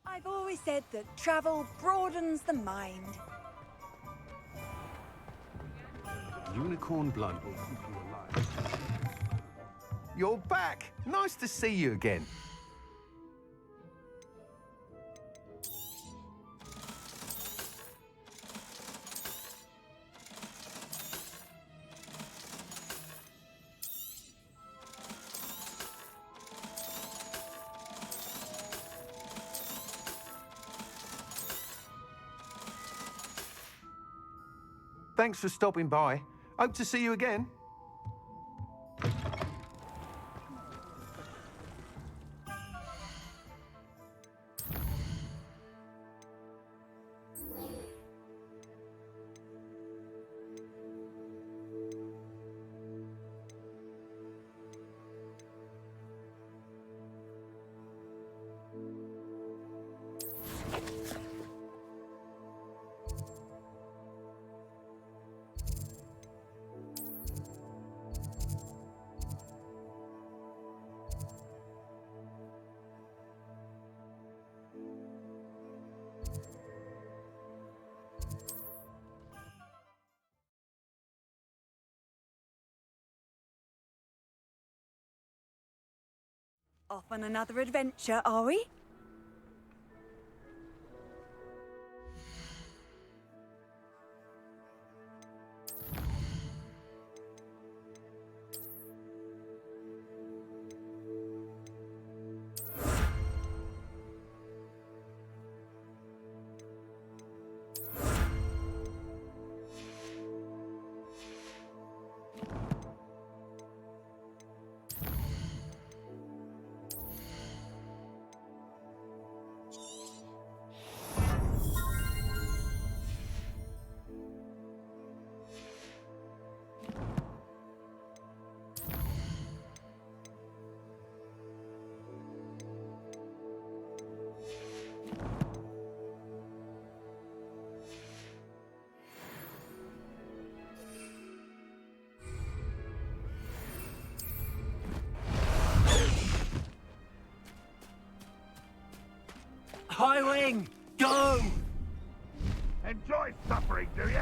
I've always said that travel broadens the mind. Unicorn blood will keep you alive. You're back. Nice to see you again. Thanks for stopping by. Hope to see you again. Off on another adventure, are we? Highwing, go! Enjoy suffering, do you?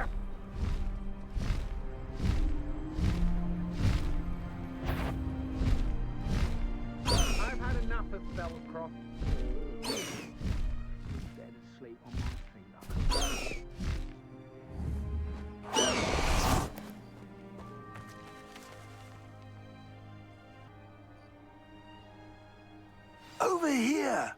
I've had enough of Belcroft. Dead asleep on my finger. Over here!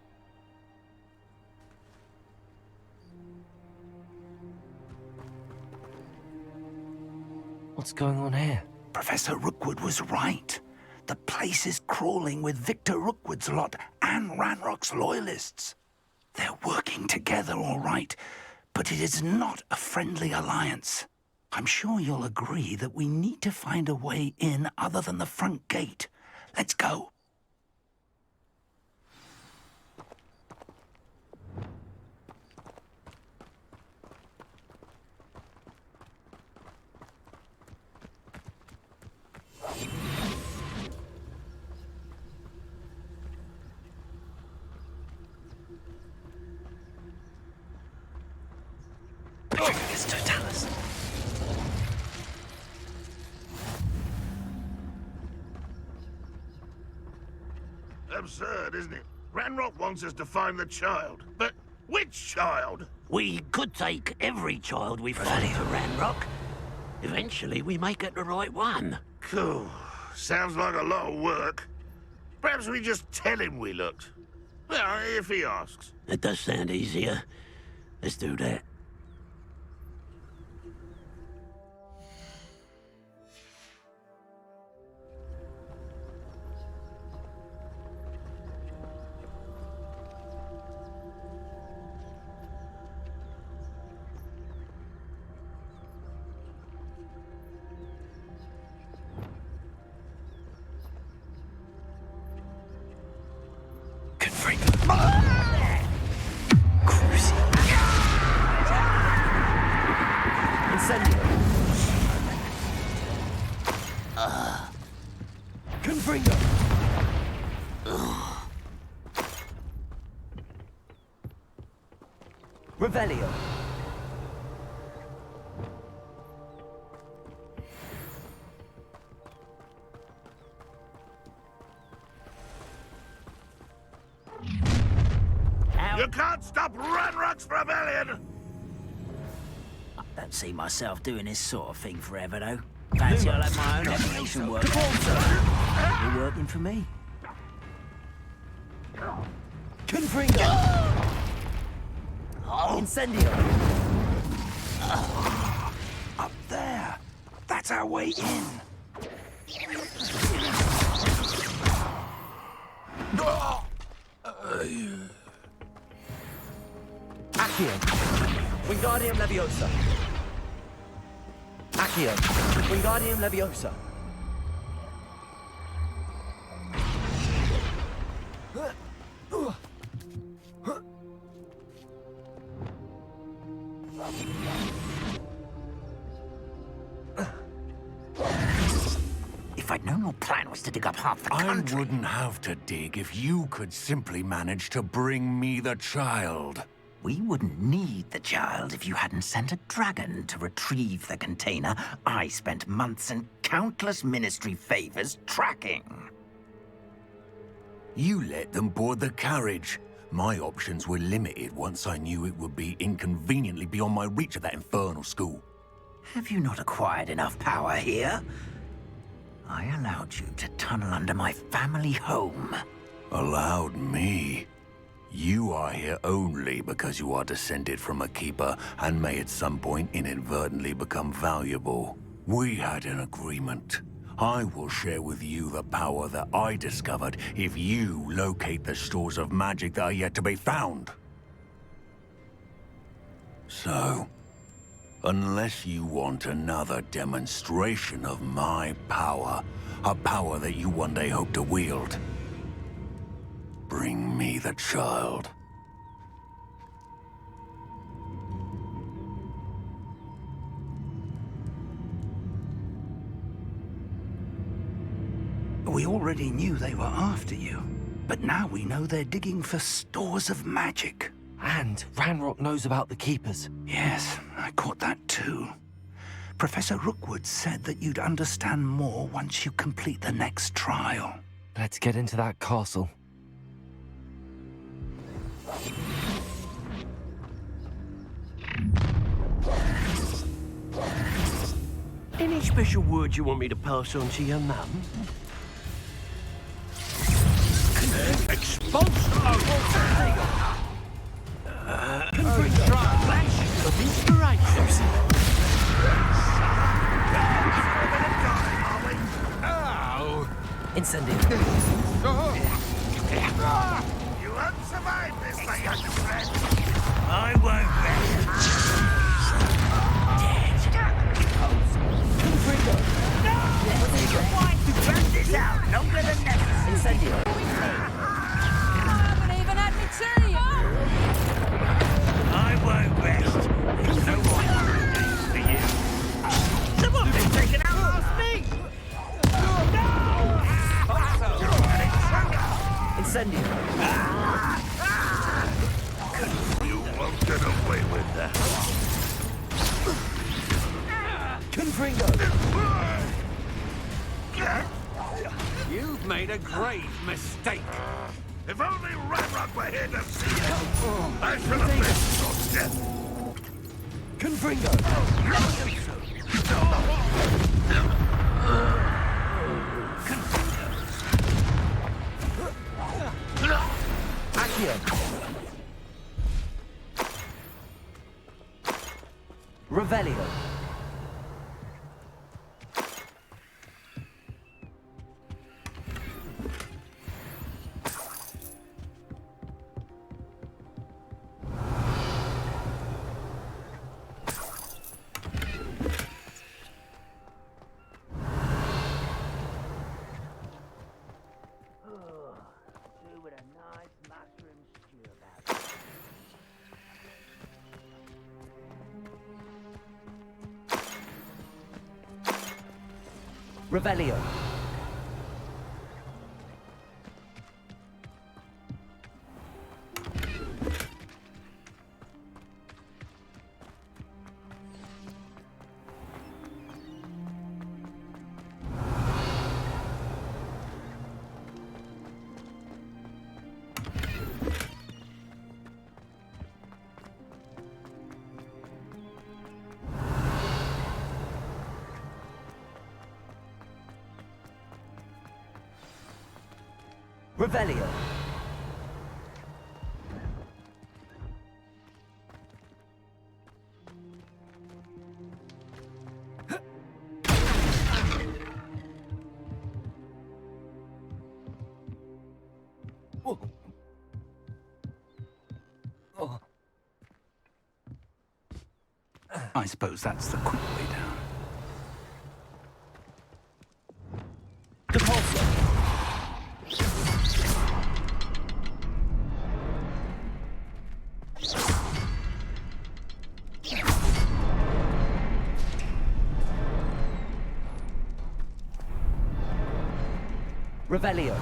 What's going on here? Professor Rookwood was right. The place is crawling with Victor Rookwood's lot and Ranrock's loyalists. They're working together, all right, but it is not a friendly alliance. I'm sure you'll agree that we need to find a way in other than the front gate. Let's go. Absurd, isn't it? Ranrock wants us to find the child. But which child? We could take every child we find to Ranrock. Eventually, we may get the right one. Cool. Sounds like a lot of work. Perhaps we just tell him we looked. Well, if he asks. It does sound easier. Let's do that. Revelio. You can't stop Ranrock's rebellion! I don't see myself doing this sort of thing forever, though. Fancy I'll have my own evolution work. You're working for me. Confringo! Incendio! Up there. That's our way in. Accio. Wingardium Leviosa. Accio. Wingardium Leviosa. If I'd known your plan was to dig up half the country... I wouldn't have to dig if you could simply manage to bring me the child. We wouldn't need the child if you hadn't sent a dragon to retrieve the container I spent months and countless ministry favors tracking. You let them board the carriage. My options were limited once I knew it would be inconveniently beyond my reach at that infernal school. Have you not acquired enough power here? I allowed you to tunnel under my family home. Allowed me? You are here only because you are descended from a keeper and may at some point inadvertently become valuable. We had an agreement. I will share with you the power that I discovered if you locate the stores of magic that are yet to be found. So, unless you want another demonstration of my power, a power that you one day hope to wield, bring me the child. We already knew they were after you, but now we know they're digging for stores of magic. And Ranrock knows about the Keepers. Yes, I caught that too. Professor Rookwood said that you'd understand more once you complete the next trial. Let's get into that castle. Any special words you want me to pass on to your mum? Expulso! Flash of inspiration. Incendio. You won't survive this, my young friend. I won't rest. You've burnt this out longer than necessary. Incendio. I haven't even had my tea. I won't rest. There's no one for you. Someone's been taken out last week. Incendio. You won't get away with that. Confringo. You've made a grave mistake. If only Ranrock were here to see it! I should have been so dead! Confringo! Accio! Revelio! Revelio. Revelio. I suppose that's the quick way down. Revelio.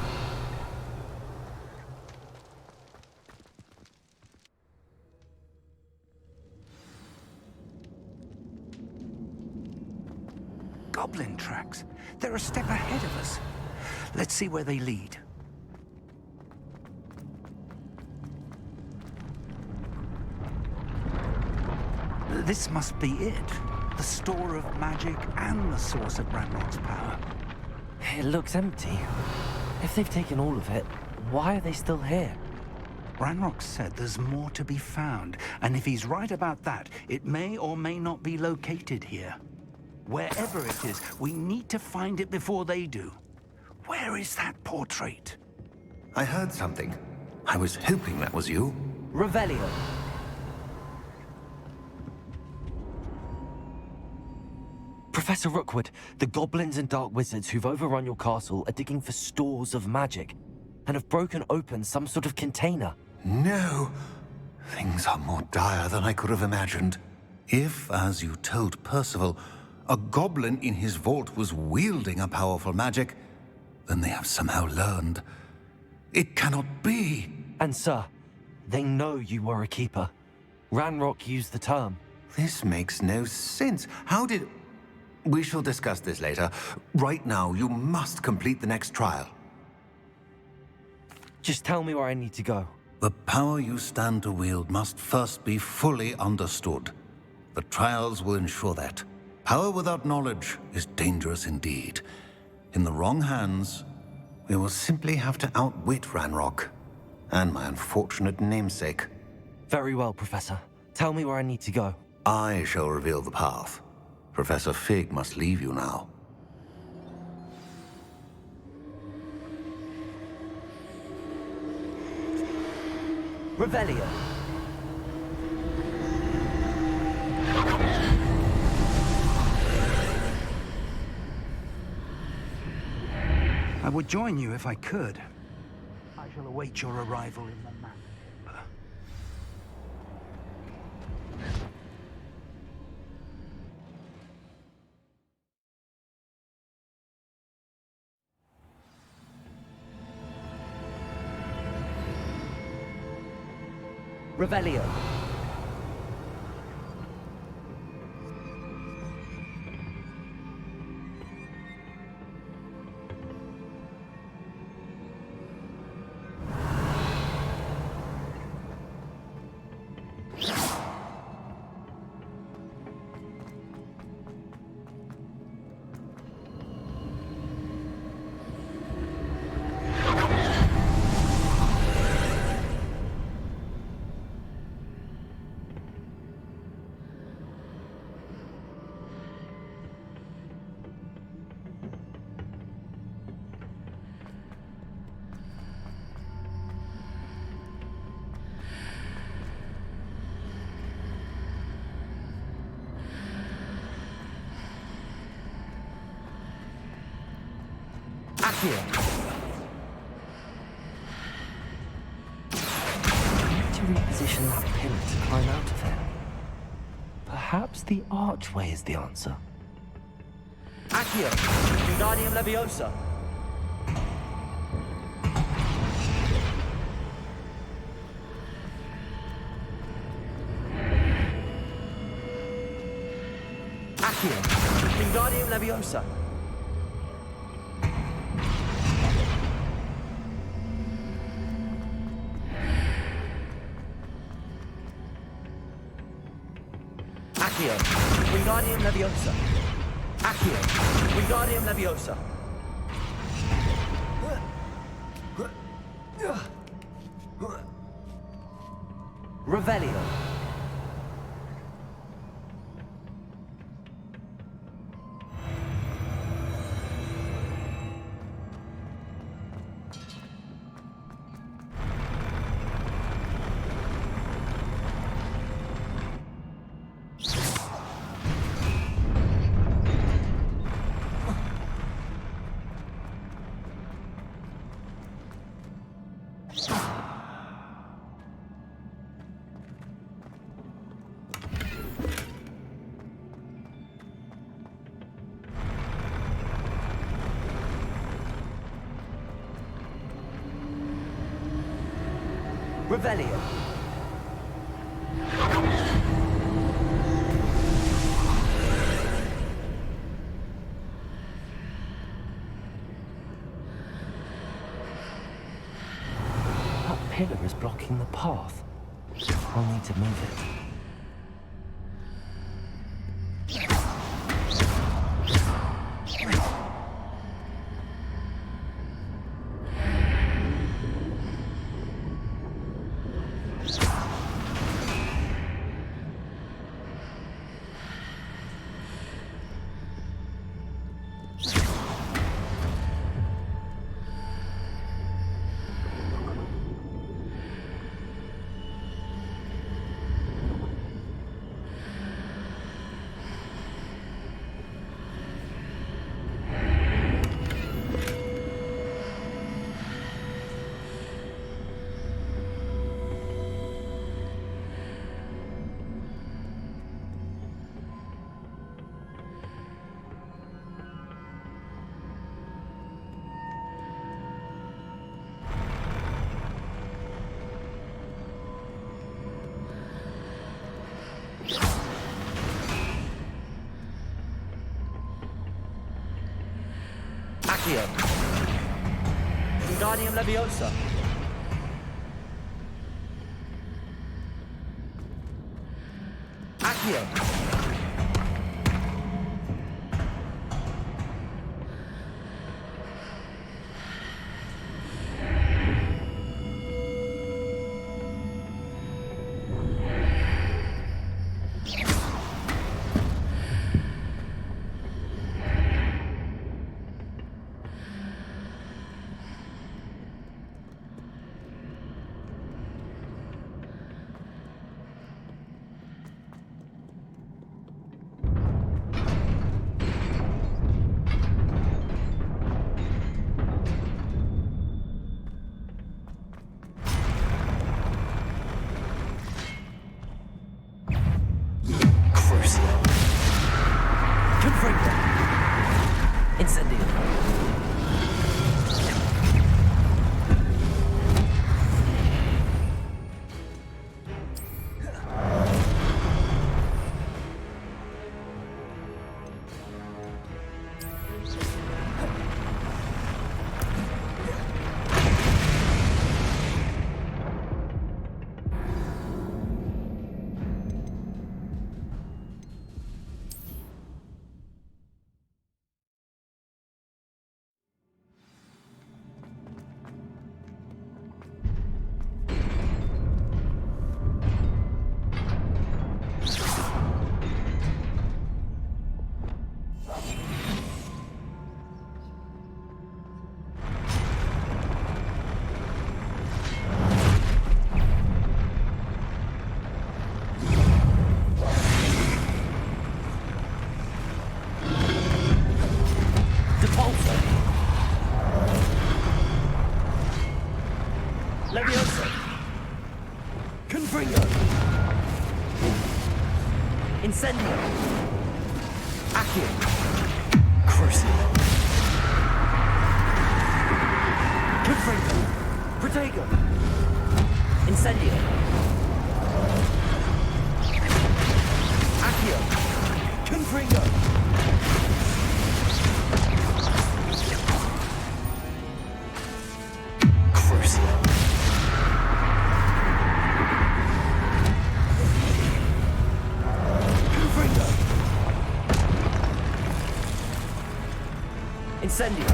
Goblin tracks. They're a step ahead of us. Let's see where they lead. This must be it. The store of magic and the source of Ranrock's power. It looks empty. If they've taken all of it, why are they still here? Ranrock said there's more to be found, and if he's right about that, it may or may not be located here. Wherever it is, we need to find it before they do. Where is that portrait? I heard something. I was hoping that was you. Revelio. Professor Rookwood, the goblins and dark wizards who've overrun your castle are digging for stores of magic and have broken open some sort of container. No. Things are more dire than I could have imagined. If, as you told Percival, a goblin in his vault was wielding a powerful magic, then they have somehow learned. It cannot be. And sir, they know you were a keeper. Ranrock used the term. This makes no sense. How did... We shall discuss this later. Right now, you must complete the next trial. Just tell me where I need to go. The power you stand to wield must first be fully understood. The trials will ensure that. Power without knowledge is dangerous indeed. In the wrong hands, we will simply have to outwit Ranrock and my unfortunate namesake. Very well, Professor. Tell me where I need to go. I shall reveal the path. Professor Fig must leave you now. Revelio. I would join you if I could. I shall await your arrival in the map. Revelio. Accio. To reposition that pillar to climb out of it. Perhaps the archway is the answer. Accio. Wingardium Leviosa. Accio. Wingardium Leviosa. Accio. Wingardium Leviosa. Accio. Wingardium Leviosa. Revelio. Revelio. That pillar is blocking the path. I'll need to move it. Accio. Wingardium Leviosa. Accio. Leviosa! Confringo! Incendio! Accio! Crucio! Confringo! Protego! Incendio! Accio! Confringo! Crucio! Confringo! Incendio!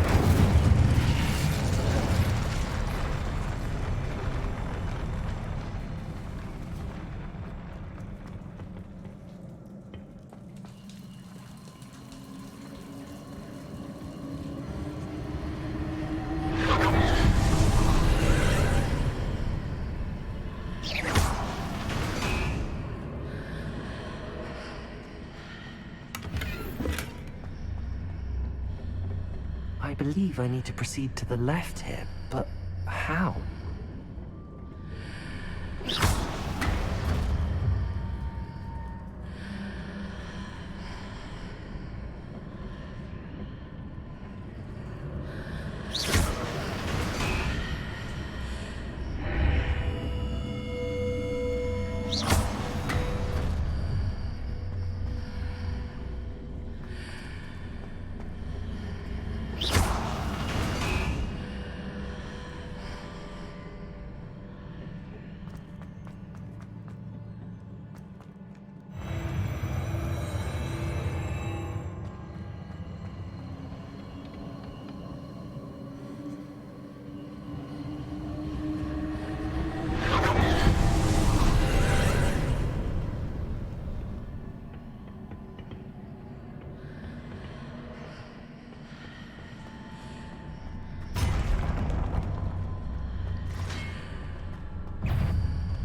I believe I need to proceed to the left here, but how?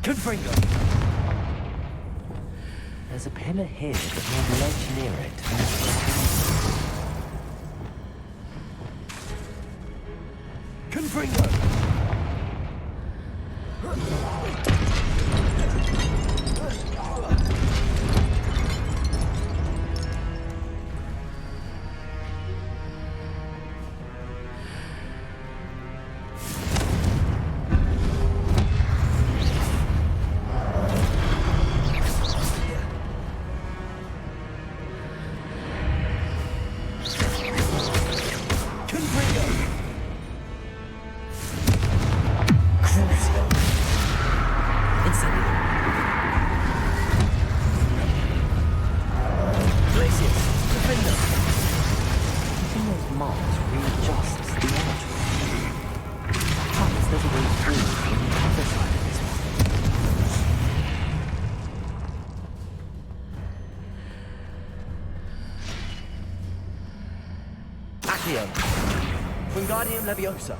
Confringo! There's a pillar here, but no ledge near it. Confringo! Accio! Wingardium Leviosa!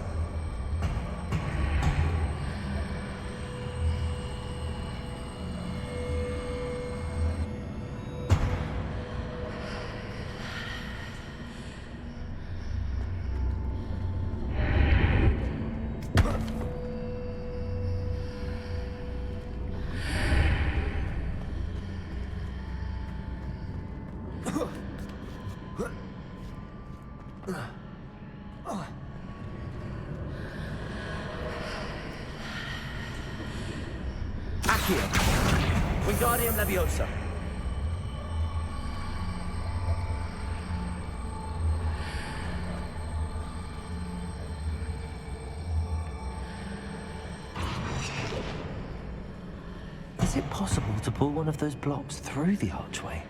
Accio! Wingardium Leviosa! Is it possible to pull one of those blocks through the archway?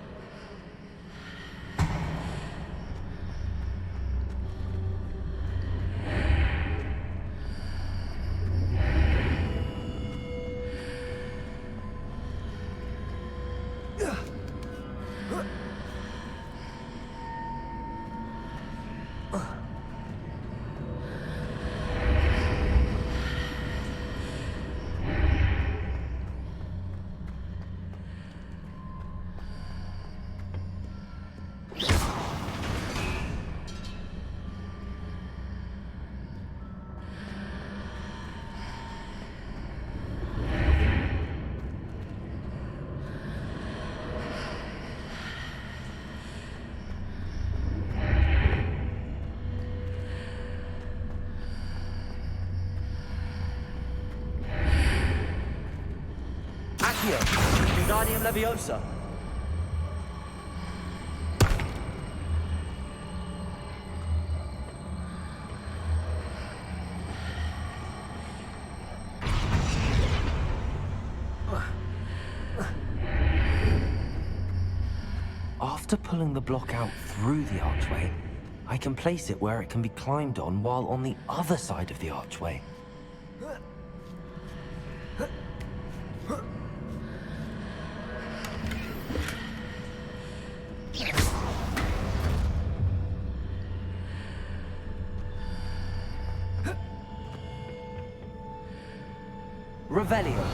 Accio! Wingardium Leviosa! After pulling the block out through the archway, I can place it where it can be climbed on while on the other side of the archway. Revelio.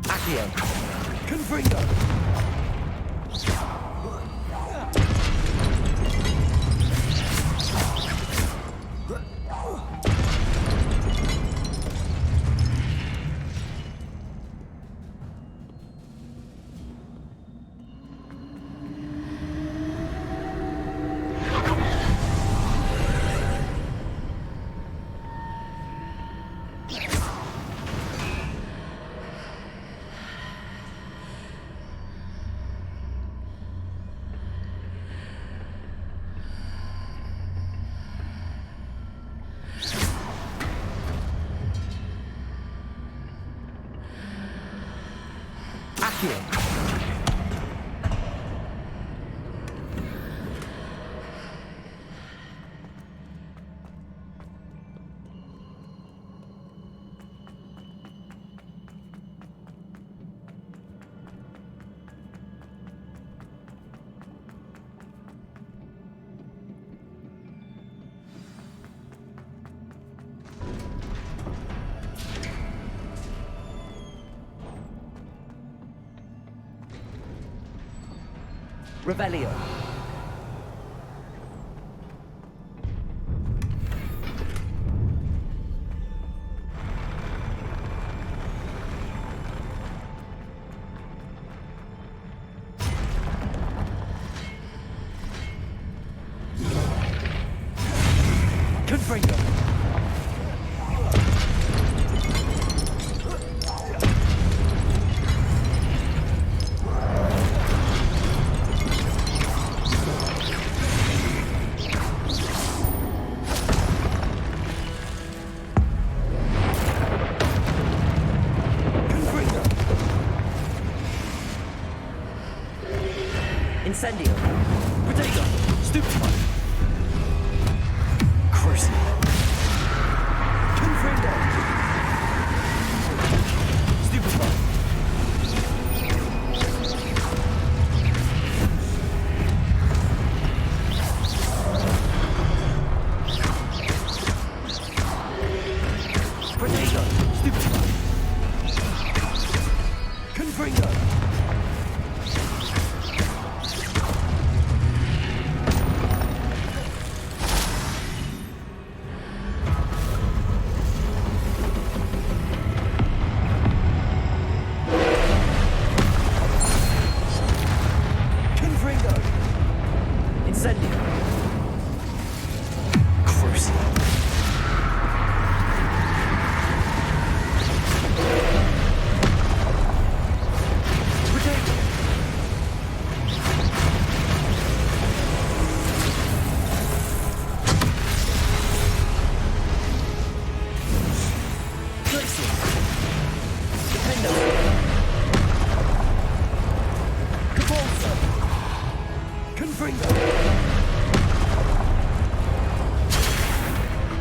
Accio. Confringo. Revelio. Confringo. Incendio. Potato. Stupefy. Crucible. Confringo. Stupefy. Potato. Stupefy. Confringo.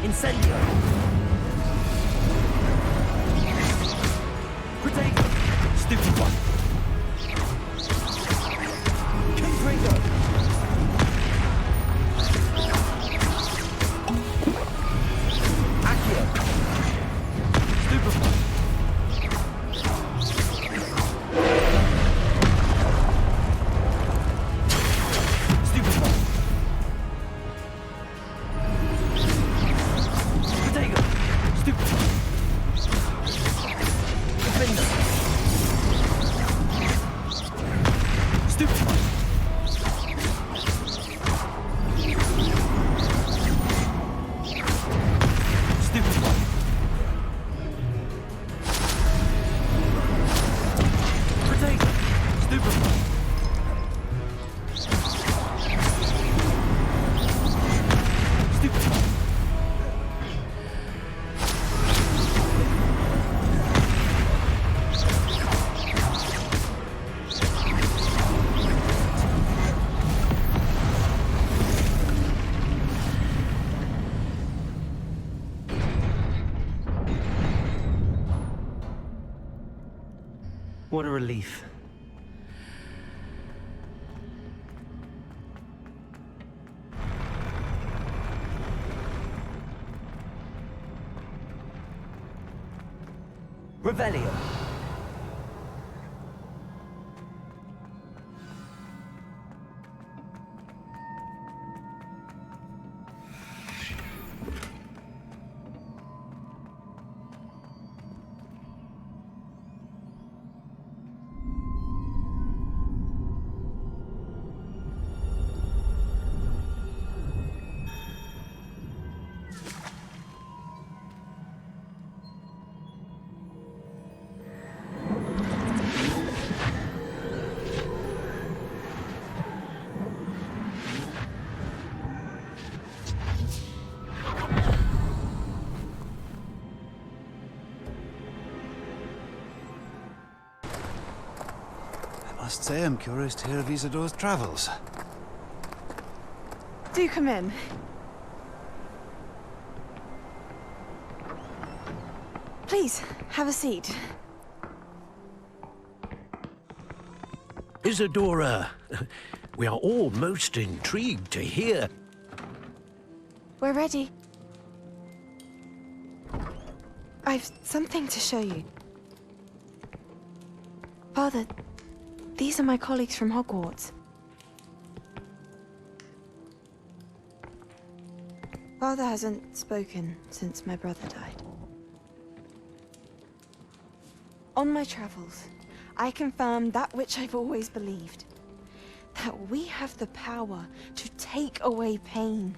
Incendio! Protego! Stupid one! Confringo! Accio! Stupid one! Stupid one! What a relief. Revelio. I must say I'm curious to hear of Isadore's travels. Do come in. Please, have a seat. Isadora, we are all most intrigued to hear. We're ready. I've something to show you. Father, these are my colleagues from Hogwarts. Father hasn't spoken since my brother died. On my travels, I confirmed that which I've always believed. That we have the power to take away pain.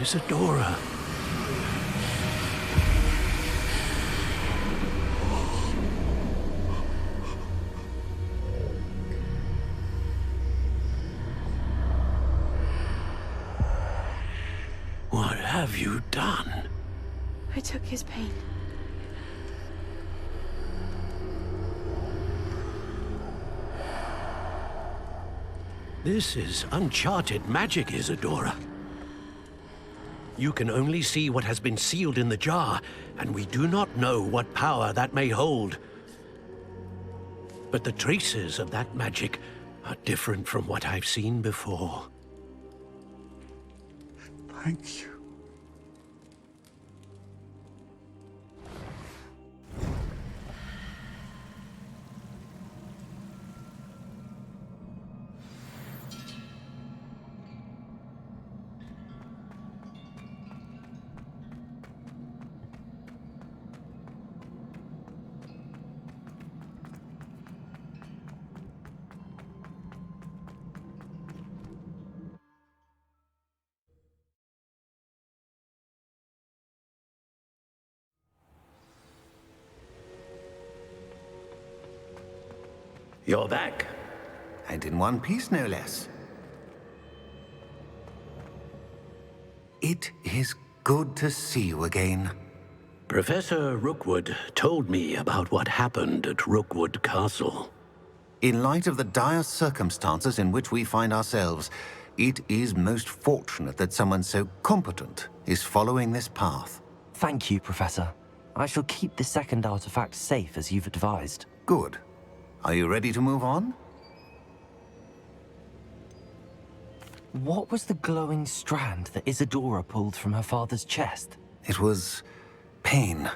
Isadora. What have you done? I took his pain. This is uncharted magic, Isadora. You can only see what has been sealed in the jar, and we do not know what power that may hold. But the traces of that magic are different from what I've seen before. Thank you. You're back. And in one piece, no less. It is good to see you again. Professor Rookwood told me about what happened at Rookwood Castle. In light of the dire circumstances in which we find ourselves, it is most fortunate that someone so competent is following this path. Thank you, Professor. I shall keep the second artifact safe as you've advised. Good. Are you ready to move on? What was the glowing strand that Isadora pulled from her father's chest? It was pain.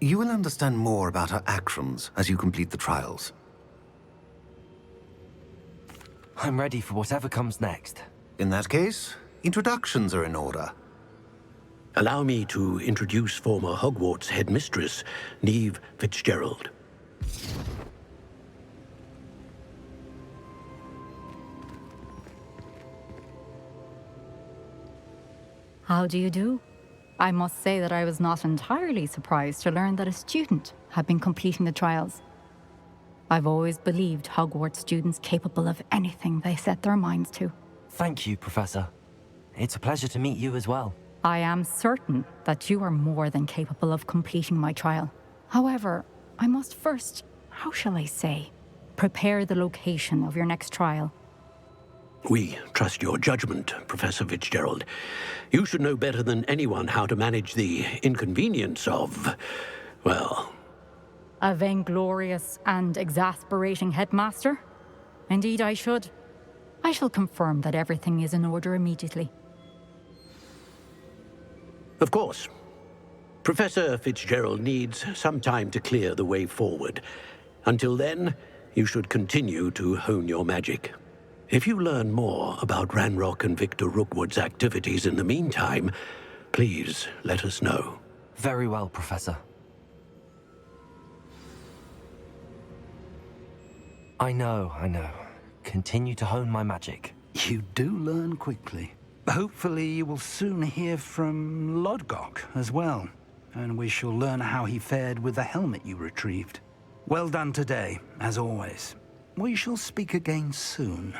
You will understand more about her actions as you complete the trials. I'm ready for whatever comes next. In that case, introductions are in order. Allow me to introduce former Hogwarts headmistress, Neve Fitzgerald. How do you do? I must say that I was not entirely surprised to learn that a student had been completing the trials. I've always believed Hogwarts students capable of anything they set their minds to. Thank you, Professor. It's a pleasure to meet you as well. I am certain that you are more than capable of completing my trial. However, I must first, how shall I say, prepare the location of your next trial. We trust your judgment, Professor Fitzgerald. You should know better than anyone how to manage the inconvenience of, well... A vainglorious and exasperating headmaster? Indeed I should. I shall confirm that everything is in order immediately. Of course. Professor Fitzgerald needs some time to clear the way forward. Until then, you should continue to hone your magic. If you learn more about Ranrock and Victor Rookwood's activities in the meantime, please let us know. Very well, Professor. I know. Continue to hone my magic. You do learn quickly. Hopefully you will soon hear from Lodgok as well, and we shall learn how he fared with the helmet you retrieved. Well done today, as always. We shall speak again soon.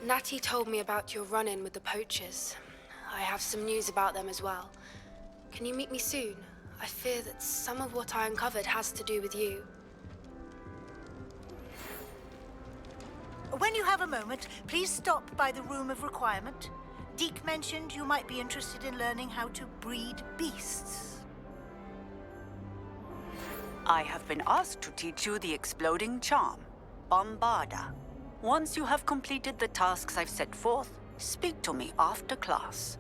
Natty told me about your run-in with the poachers. I have some news about them as well. Can you meet me soon? I fear that some of what I uncovered has to do with you. When you have a moment, please stop by the Room of Requirement. Deke mentioned you might be interested in learning how to breed beasts. I have been asked to teach you the exploding charm, Bombarda. Once you have completed the tasks I've set forth, speak to me after class.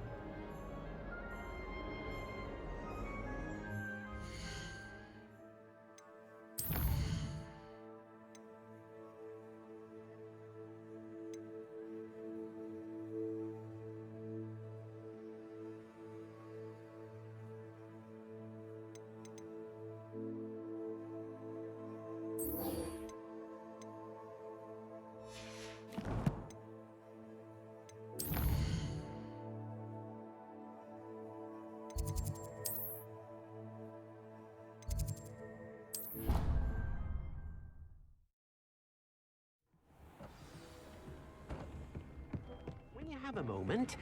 When you have a moment,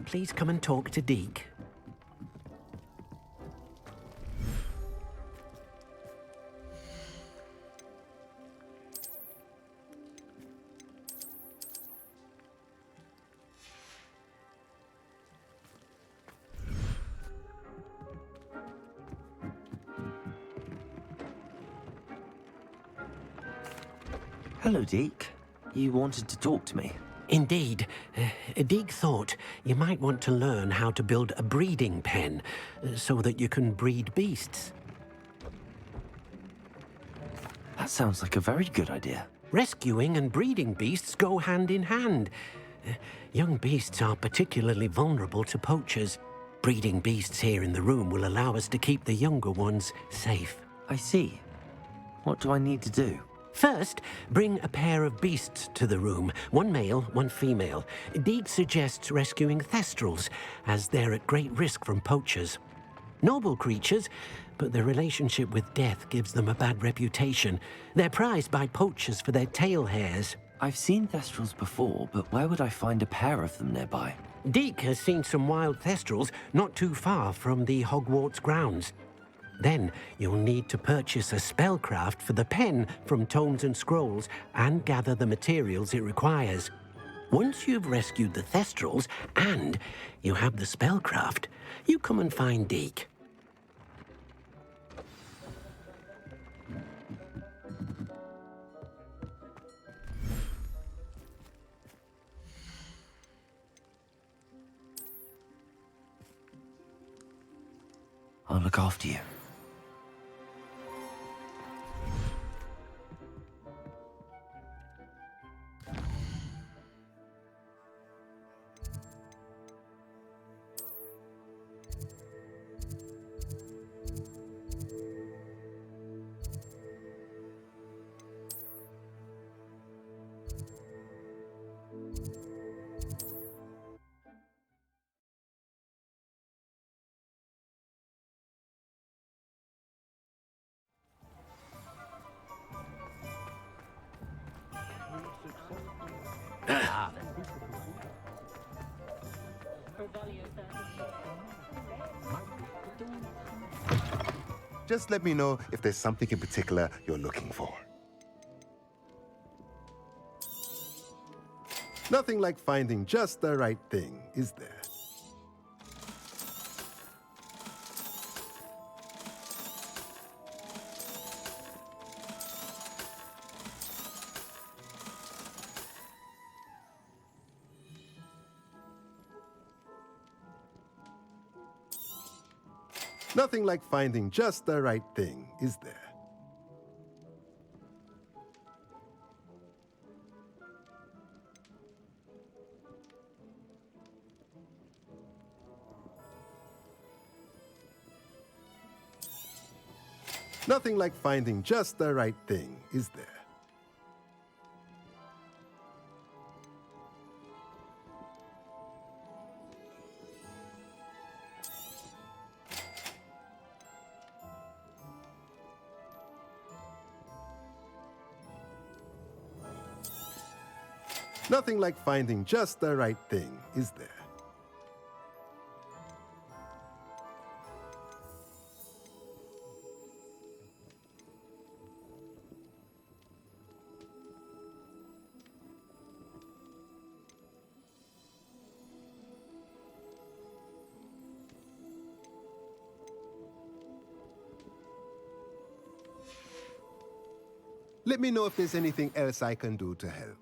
please come and talk to Deke. Hello, Deke. You wanted to talk to me? Indeed. Deke thought you might want to learn how to build a breeding pen so that you can breed beasts. That sounds like a very good idea. Rescuing and breeding beasts go hand in hand. Young beasts are particularly vulnerable to poachers. Breeding beasts here in the room will allow us to keep the younger ones safe. I see. What do I need to do? First, bring a pair of beasts to the room. One male, one female. Deek suggests rescuing thestrals, as they're at great risk from poachers. Noble creatures, but their relationship with death gives them a bad reputation. They're prized by poachers for their tail hairs. I've seen thestrals before, but where would I find a pair of them nearby? Deek has seen some wild thestrals not too far from the Hogwarts grounds. Then you'll need to purchase a spellcraft for the pen from Tomes and Scrolls and gather the materials it requires. Once you've rescued the thestrals and you have the spellcraft, you come and find Deek. I'll look after you. Just let me know if there's something in particular you're looking for. Nothing like finding just the right thing, is there? Nothing like finding just the right thing, is there? Nothing like finding just the right thing, is there? Nothing like finding just the right thing, is there? Let me know if there's anything else I can do to help.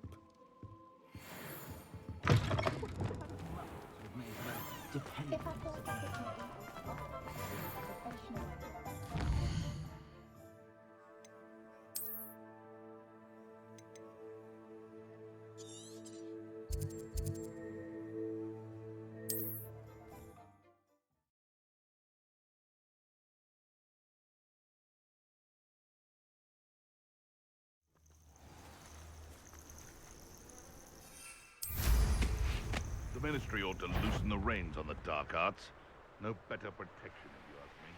The Ministry ought to loosen the reins on the dark arts. No better protection, if you ask me.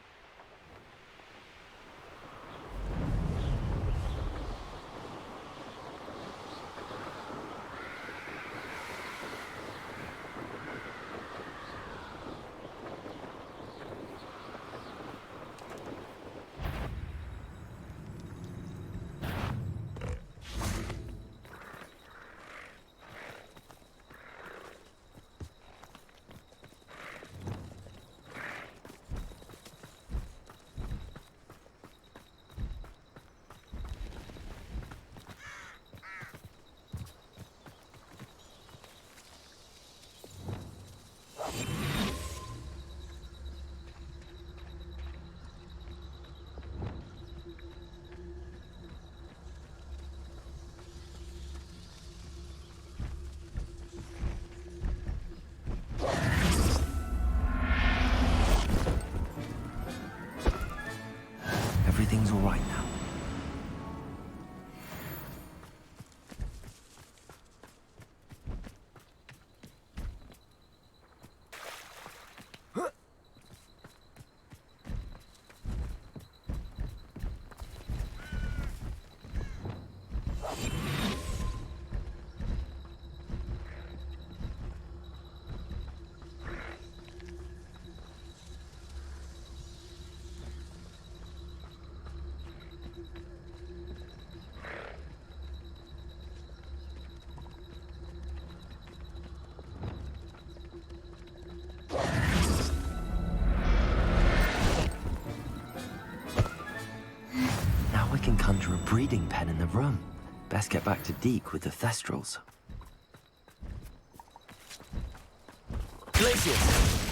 conjure a breeding pen in the room. Best get back to Deke with the Thestrals. Glacius!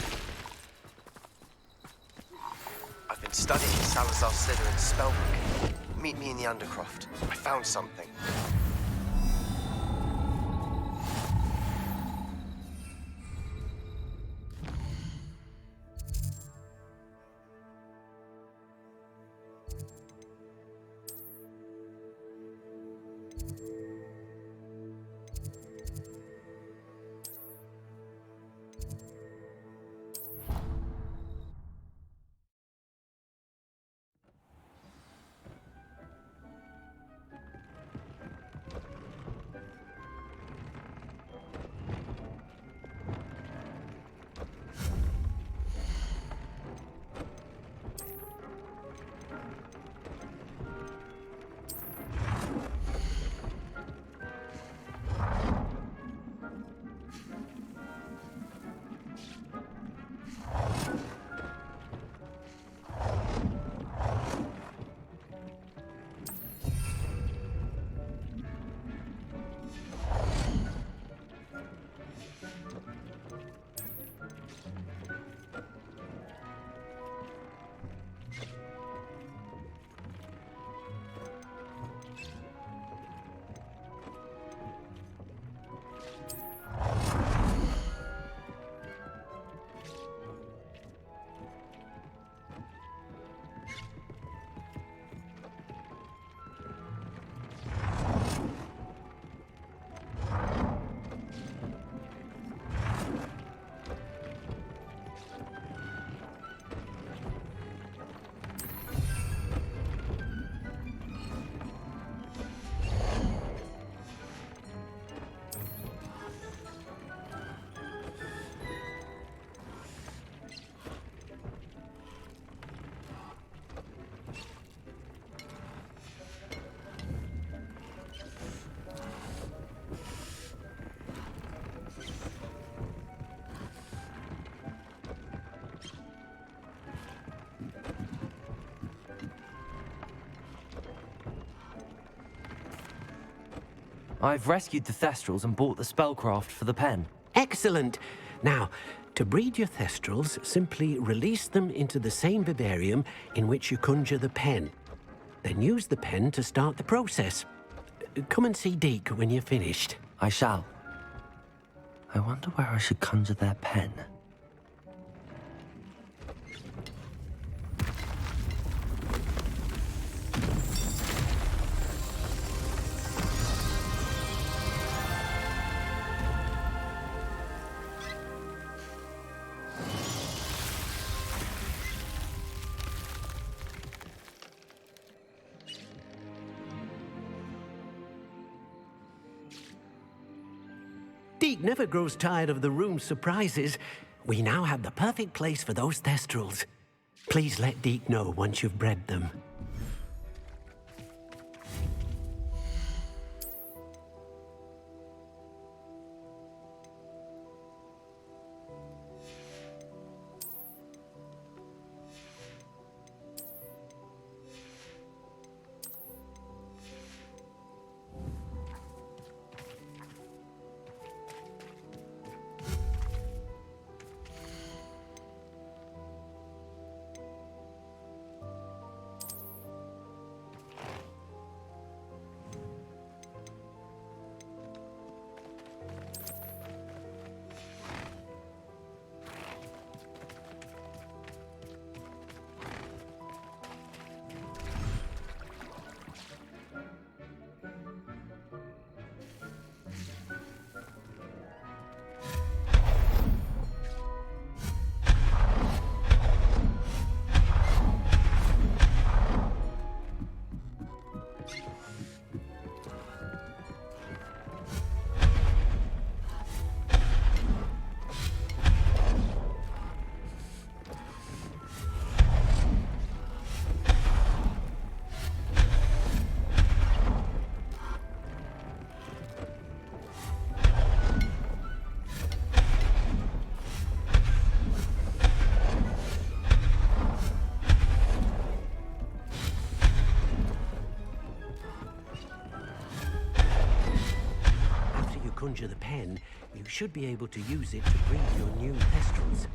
I've been studying Salazar Slytherin's spellbook. Meet me in the Undercroft. I found something. I've rescued the Thestrals and bought the spellcraft for the pen. Excellent. Now, to breed your Thestrals, simply release them into the same vivarium in which you conjure the pen. Then use the pen to start the process. Come and see Deke when you're finished. I shall. I wonder where I should conjure their pen. Deke never grows tired of the room's surprises. We now have the perfect place for those Thestrals. Please let Deke know once you've bred them. conjure the pen, you should be able to use it to breed your new pestrels.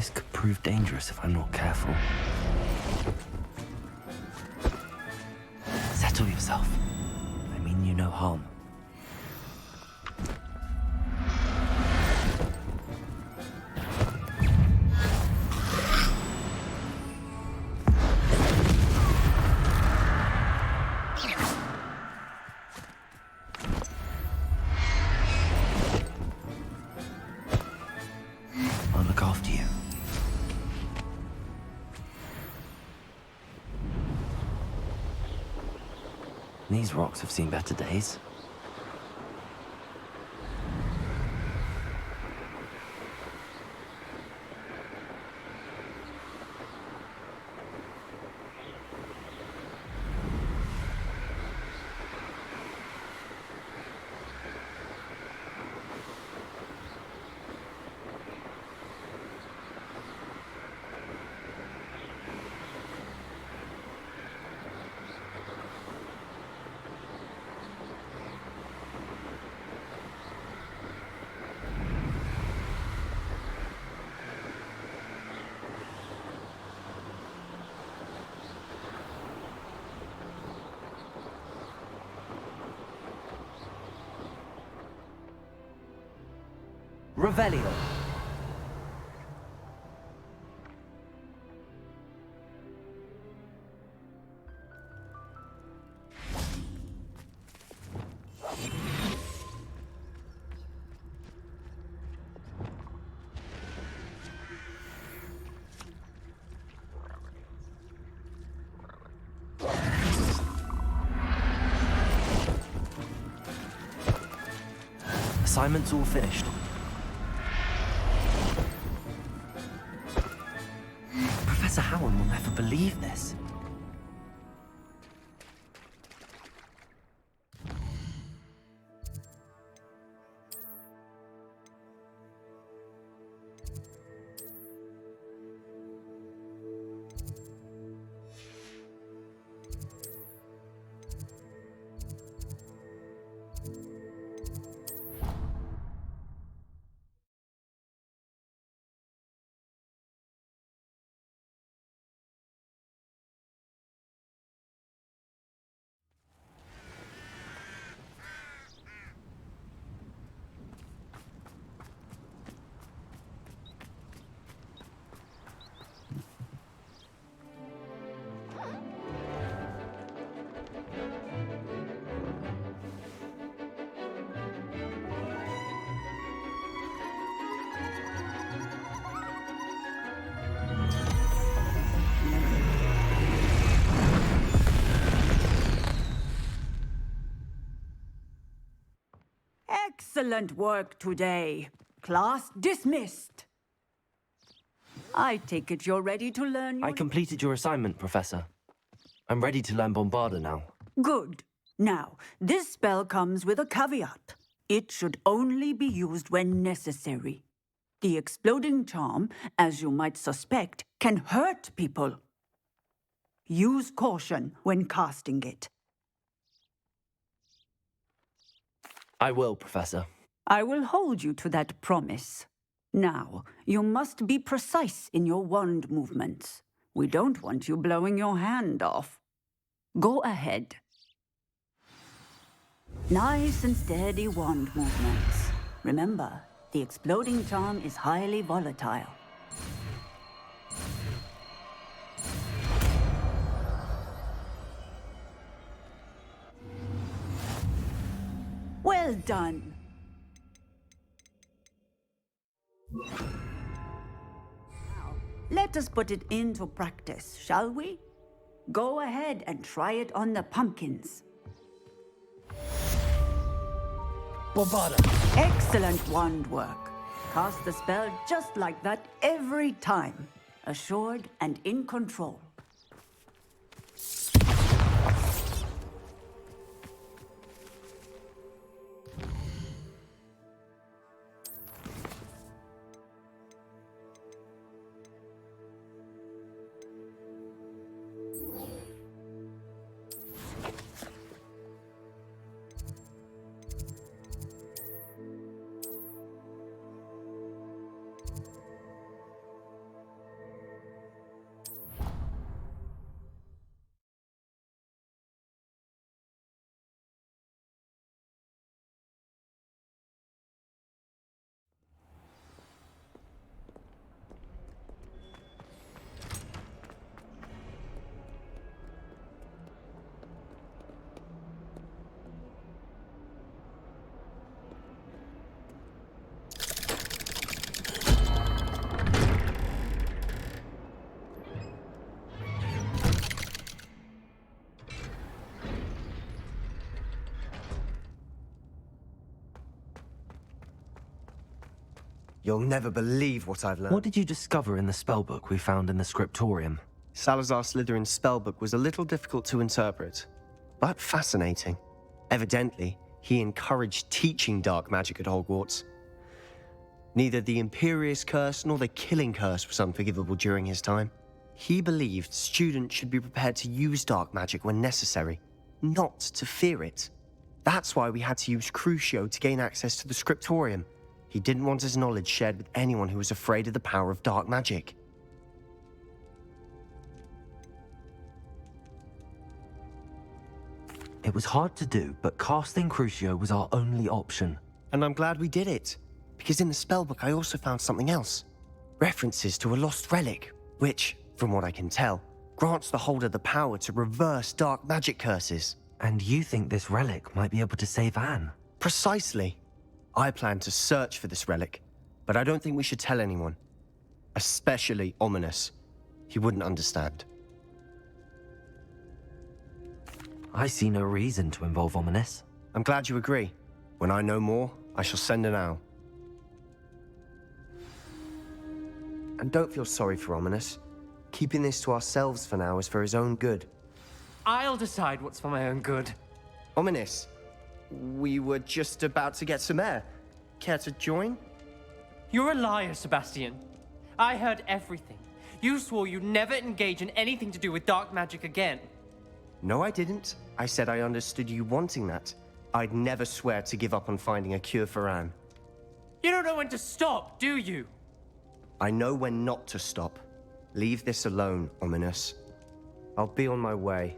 This could prove dangerous if I'm not careful. Settle yourself. I mean you no harm. I'll look after you. These rocks have seen better days. Revelio. Assignment's all finished. Professor Howard will never believe this. Excellent work today. Class dismissed. I take it you're ready to learn your... I completed your assignment, Professor. I'm ready to learn Bombarda now. Good. Now, this spell comes with a caveat. It should only be used when necessary. The exploding charm, as you might suspect, can hurt people. Use caution when casting it. I will, Professor. I will hold you to that promise. Now, you must be precise in your wand movements. We don't want you blowing your hand off. Go ahead. Nice and steady wand movements. Remember, the exploding charm is highly volatile. Well done. Now, let us put it into practice, shall we? Go ahead and try it on the pumpkins. Bombarda. Excellent wand work. Cast the spell just like that every time. Assured and in control. You'll never believe what I've learned. What did you discover in the spellbook we found in the scriptorium? Salazar Slytherin's spellbook was a little difficult to interpret, but fascinating. Evidently, he encouraged teaching dark magic at Hogwarts. Neither the Imperious Curse nor the Killing Curse was unforgivable during his time. He believed students should be prepared to use dark magic when necessary, not to fear it. That's why we had to use Crucio to gain access to the scriptorium. He didn't want his knowledge shared with anyone who was afraid of the power of dark magic. It was hard to do, but casting Crucio was our only option. And I'm glad we did it, because in the spellbook I also found something else. References to a lost relic, which, from what I can tell, grants the holder the power to reverse dark magic curses. And you think this relic might be able to save Anne? Precisely. I plan to search for this relic, but I don't think we should tell anyone. Especially Ominous. He wouldn't understand. I see no reason to involve Ominous. I'm glad you agree. When I know more, I shall send an owl. And don't feel sorry for Ominous. Keeping this to ourselves for now is for his own good. I'll decide what's for my own good. Ominous, we were just about to get some air. Care to join? You're a liar, Sebastian. I heard everything. You swore you'd never engage in anything to do with dark magic again. No, I didn't. I said I understood you wanting that. I'd never swear to give up on finding a cure for Anne. You don't know when to stop, do you? I know when not to stop. Leave this alone, Ominous. I'll be on my way.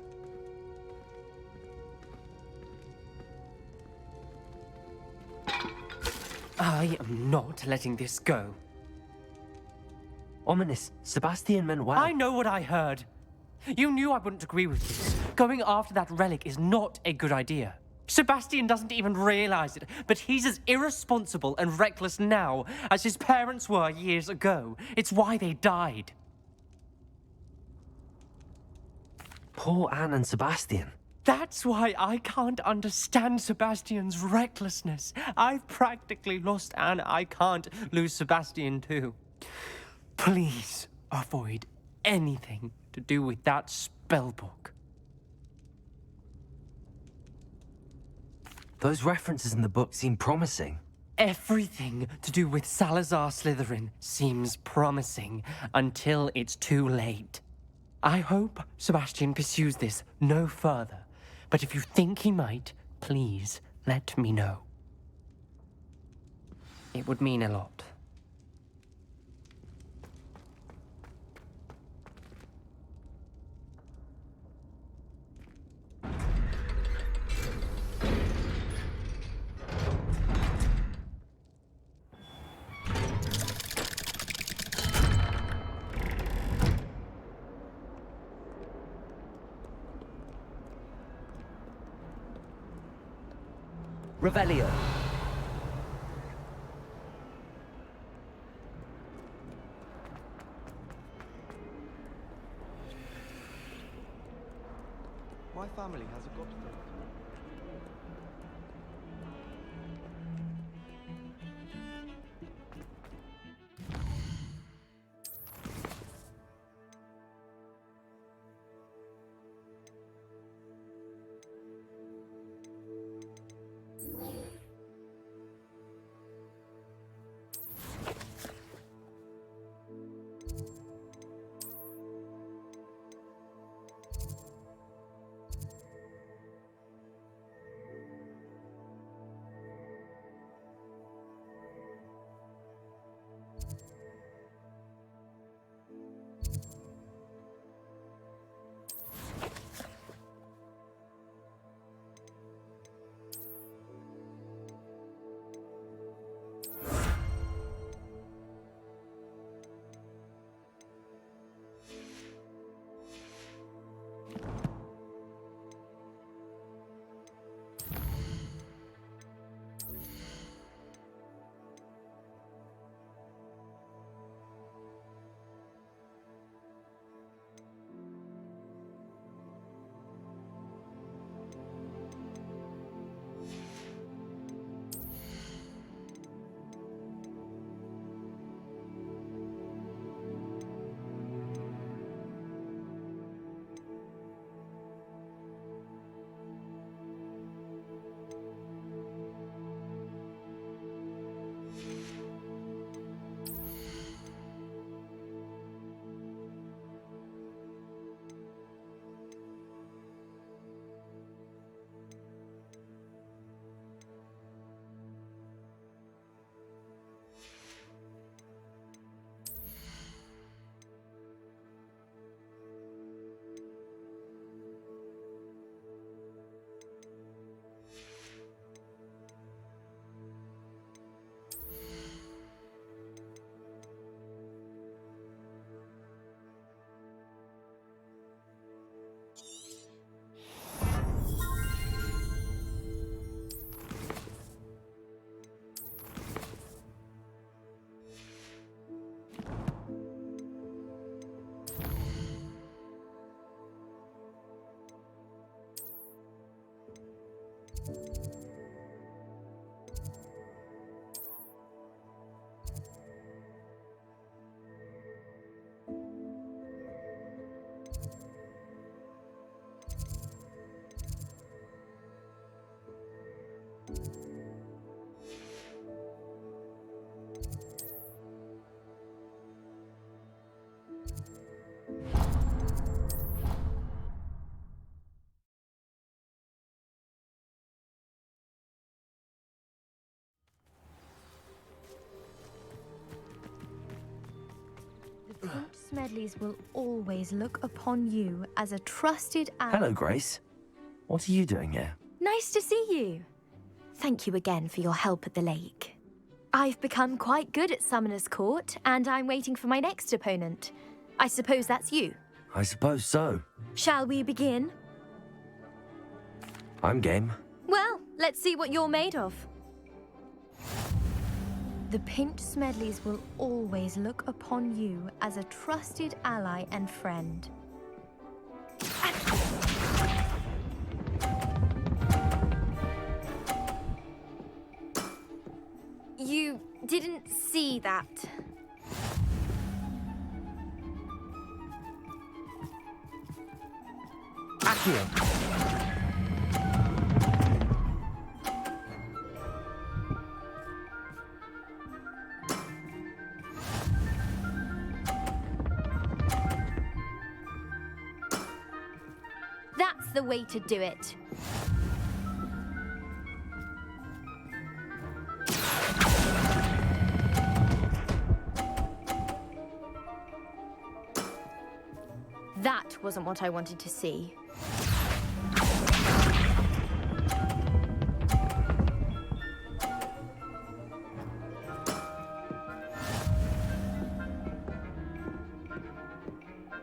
I am not letting this go. Ominous, Sebastian meant well. I know what I heard. You knew I wouldn't agree with this. Going after that relic is not a good idea. Sebastian doesn't even realize it, but he's as irresponsible and reckless now as his parents were years ago. It's why they died. Poor Anne and Sebastian. That's why I can't understand Sebastian's recklessness. I've practically lost Anne. I can't lose Sebastian too. Please avoid anything to do with that spellbook. Those references in the book seem promising. Everything to do with Salazar Slytherin seems promising until it's too late. I hope Sebastian pursues this no further, but if you think he might, please let me know. It would mean a lot. Revelio. My family has a godfather. The Pink Smedleys will always look upon you as a trusted ally. Hello, Grace. What are you doing here? Nice to see you. Thank you again for your help at the lake. I've become quite good at Summoner's Court, and I'm waiting for my next opponent. I suppose that's you. I suppose so. Shall we begin? I'm game. Well, let's see what you're made of. The Pink Smedleys will always look upon you as a trusted ally and friend. You didn't see that. Accio. That's the way to do it. That wasn't what I wanted to see.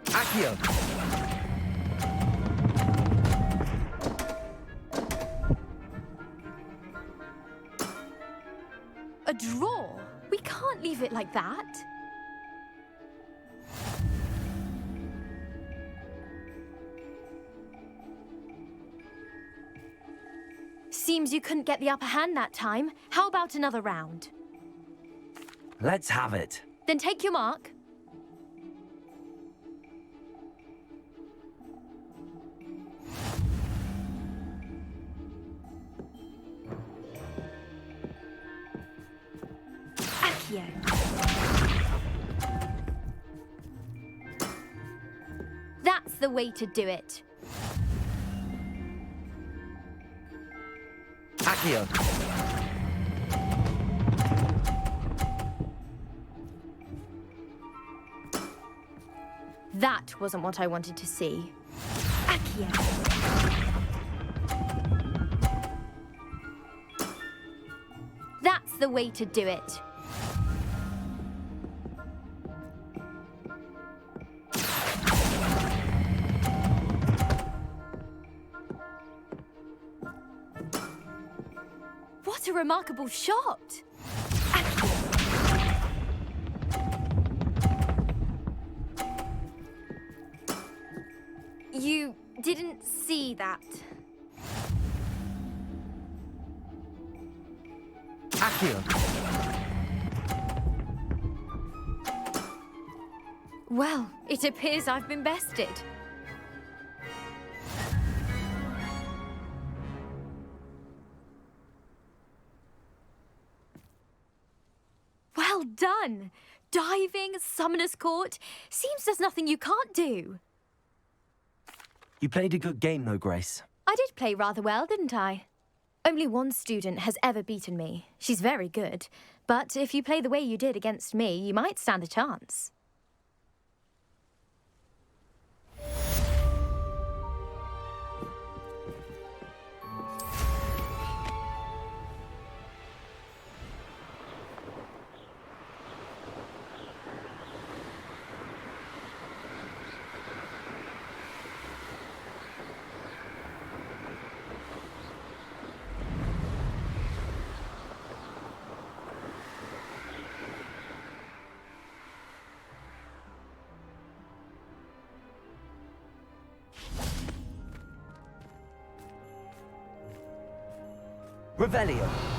Accio. A draw? We can't leave it like that. Seems you couldn't get the upper hand that time. How about another round? Let's have it. Then take your mark. Accio. That's the way to do it. Accio. That wasn't what I wanted to see. Accio. That's the way to do it. What a remarkable shot! You didn't see that. Accio. Well, it appears I've been bested. Well done! Diving, Summoner's Court. Seems there's nothing you can't do. You played a good game, though, Grace. I did play rather well, didn't I? Only one student has ever beaten me. She's very good. But if you play the way you did against me, you might stand a chance. Revelio.